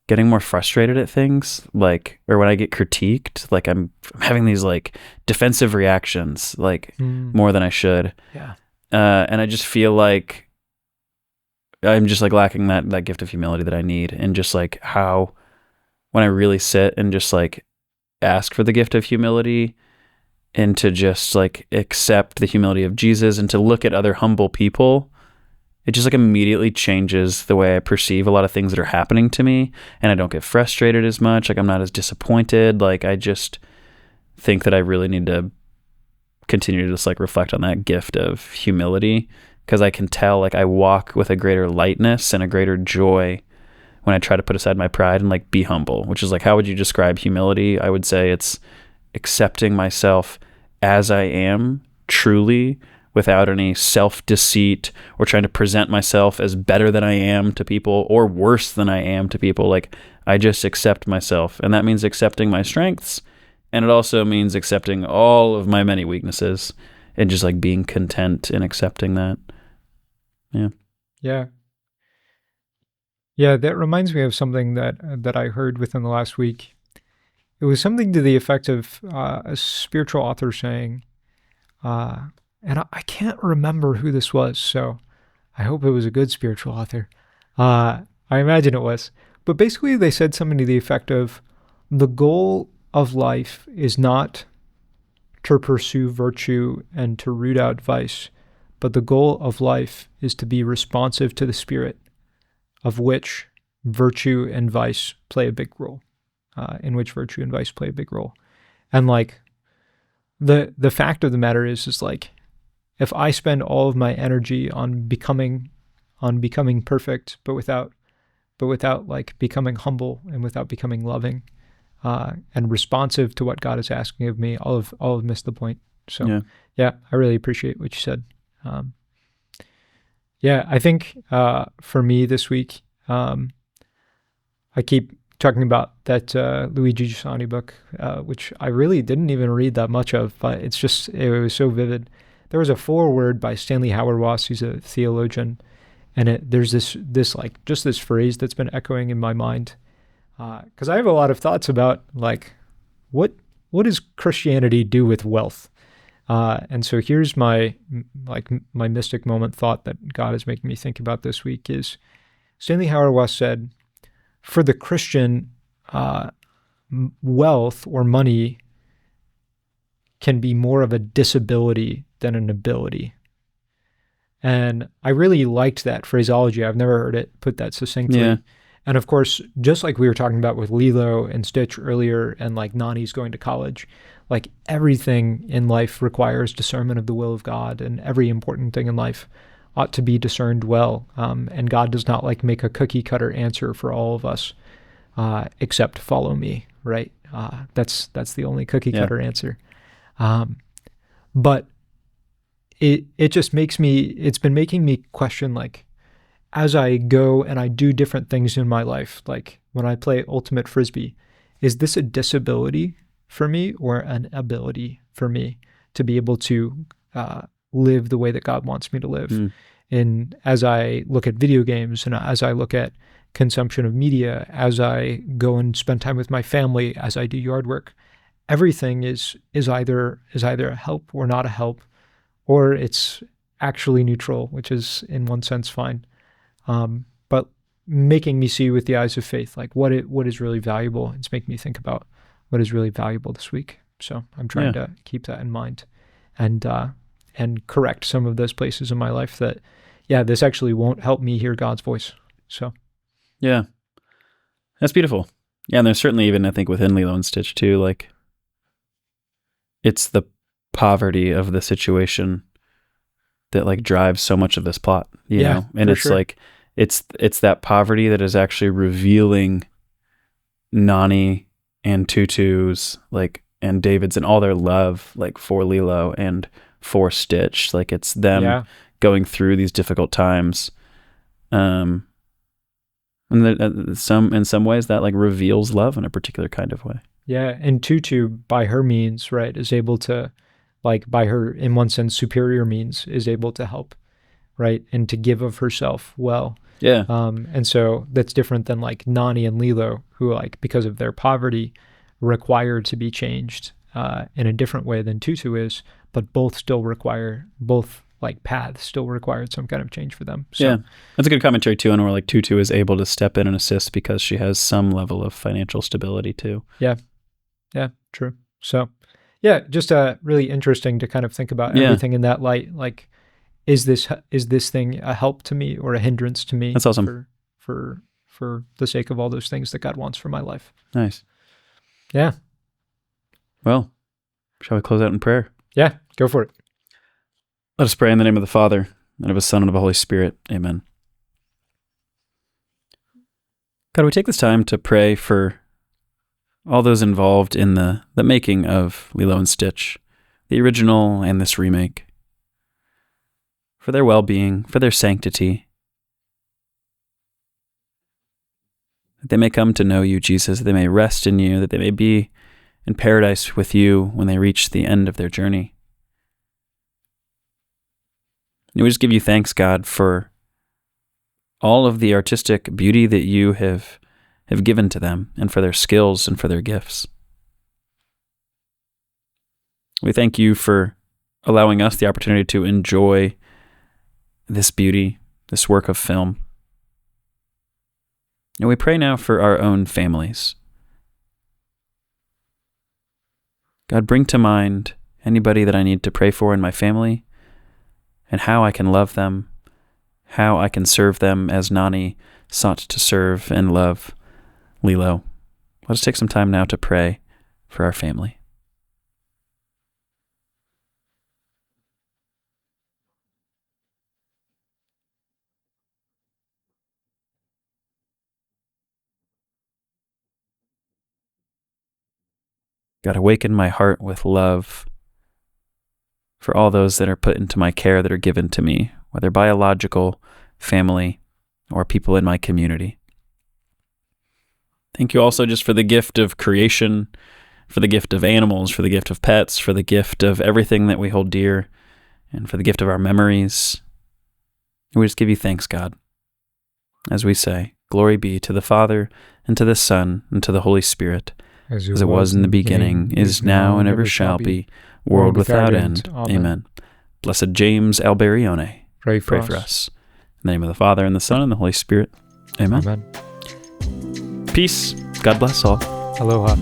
getting more frustrated at things, like, or when I get critiqued, like I'm having these like defensive reactions, like more than I should.
Yeah.
And I just feel like I'm just like lacking that gift of humility that I need, and just like how when I really sit and just like ask for the gift of humility, and to just like accept the humility of Jesus, and to look at other humble people, it just like immediately changes the way I perceive a lot of things that are happening to me, and I don't get frustrated as much. Like I'm not as disappointed. Like I just think that I really need to continue to just like reflect on that gift of humility, because I can tell like I walk with a greater lightness and a greater joy when I try to put aside my pride and like be humble, which is like, how would you describe humility? I would say it's accepting myself as I am truly, without any self-deceit or trying to present myself as better than I am to people or worse than I am to people. Like I just accept myself, and that means accepting my strengths, and it also means accepting all of my many weaknesses, and just like being content in accepting that. Yeah.
Yeah. Yeah, that reminds me of something that I heard within the last week. It was something to the effect of a spiritual author saying, and I can't remember who this was, so I hope it was a good spiritual author. I imagine it was. But basically they said something to the effect of, the goal of life is not to pursue virtue and to root out vice, but the goal of life is to be responsive to the Spirit, of which virtue and vice play a big role, And like the fact of the matter is like, if I spend all of my energy on becoming perfect, but without like becoming humble, and without becoming loving, and responsive to what God is asking of me, I'll have missed the point. So yeah, I really appreciate what you said. Yeah, I think for me this week, I keep talking about that Luigi Giussani book, which I really didn't even read that much of, but it was so vivid. There was a foreword by Stanley Hauerwas. He's a theologian, And there's this like just this phrase that's been echoing in my mind, because I have a lot of thoughts about like what does Christianity do with wealth? And so here's my mystic moment thought that God is making me think about this week is Stanley Hauerwas said, for the Christian, wealth or money can be more of a disability than an ability. And I really liked that phraseology. I've never heard it put that succinctly.
Yeah.
And of course, just like we were talking about with Lilo and Stitch earlier, and like Nani's going to college, like everything in life requires discernment of the will of God, and every important thing in life ought to be discerned well. And God does not like make a cookie cutter answer for all of us, except follow me, right? That's the only cookie cutter answer. But it just it's been making me question, like, as I go and I do different things in my life, like when I play ultimate frisbee, is this a disability for me or an ability for me to be able to live the way that God wants me to live? And as I look at video games and as I look at consumption of media, as I go and spend time with my family, as I do yard work, everything is either a help or not a help, or it's actually neutral, which is in one sense fine. But making me see with the eyes of faith, like what is really valuable. It's making me think about what is really valuable this week. So I'm trying to keep that in mind and correct some of those places in my life that, this actually won't help me hear God's voice. So.
Yeah. That's beautiful. Yeah. And there's certainly even, I think, within Lilo and Stitch too, like it's the poverty of the situation that like drives so much of this plot, you know? And it's like, it's that poverty that is actually revealing Nani and Tutu's like, and David's and all their love, like for Lilo and for Stitch. Like it's them going through these difficult times. And in some ways that like reveals love in a particular kind of way.
Yeah. And Tutu, by her means, right, is able to, like by her, in one sense, superior means, is able to help, right, and to give of herself well.
Yeah.
And so that's different than like Nani and Lilo, who like, because of their poverty, require to be changed in a different way than Tutu is, but both like paths still required some kind of change for them. So,
yeah. That's a good commentary too, on where like Tutu is able to step in and assist because she has some level of financial stability too.
Yeah. Yeah, true. So just really interesting to kind of think about everything in that light. Like, is this thing a help to me or a hindrance to me?
That's awesome.
For the sake of all those things that God wants for my life.
Nice.
Yeah.
Well, shall we close out in prayer?
Yeah, go for it.
Let us pray in the name of the Father, and of the Son, and of the Holy Spirit. Amen. God, we take this time to pray for all those involved in the making of Lilo and Stitch, the original and this remake, for their well-being, for their sanctity, that they may come to know you, Jesus, that they may rest in you, that they may be in paradise with you when they reach the end of their journey. And we just give you thanks, God, for all of the artistic beauty that you have given to them, and for their skills and for their gifts. We thank you for allowing us the opportunity to enjoy this beauty, this work of film. And we pray now for our own families. God, bring to mind anybody that I need to pray for in my family, and how I can love them, how I can serve them as Nani sought to serve and love Lilo. Let us take some time now to pray for our family. God, awaken my heart with love for all those that are put into my care, that are given to me, whether biological, family, or people in my community. Thank you also just for the gift of creation, for the gift of animals, for the gift of pets, for the gift of everything that we hold dear, and for the gift of our memories. We just give you thanks, God. as we say, Glory be to the Father, and to the Son, and to the Holy Spirit, as it was in the beginning, is now, and ever shall be, world without end. Amen. Blessed James Alberione,
Pray for
pray for us. In the name of the Father, and the Son, and the Holy Spirit. Amen.
Amen.
Peace. God bless all.
Aloha.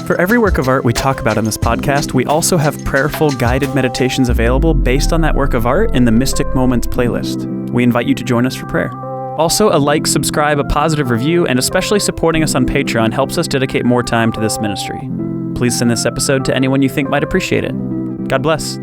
For every work of art we talk about in this podcast, we also have prayerful guided meditations available based on that work of art in the Mystic Moments playlist. We invite you to join us for prayer. Also, a like, subscribe, a positive review, and especially supporting us on Patreon helps us dedicate more time to this ministry. Please send this episode to anyone you think might appreciate it. God bless.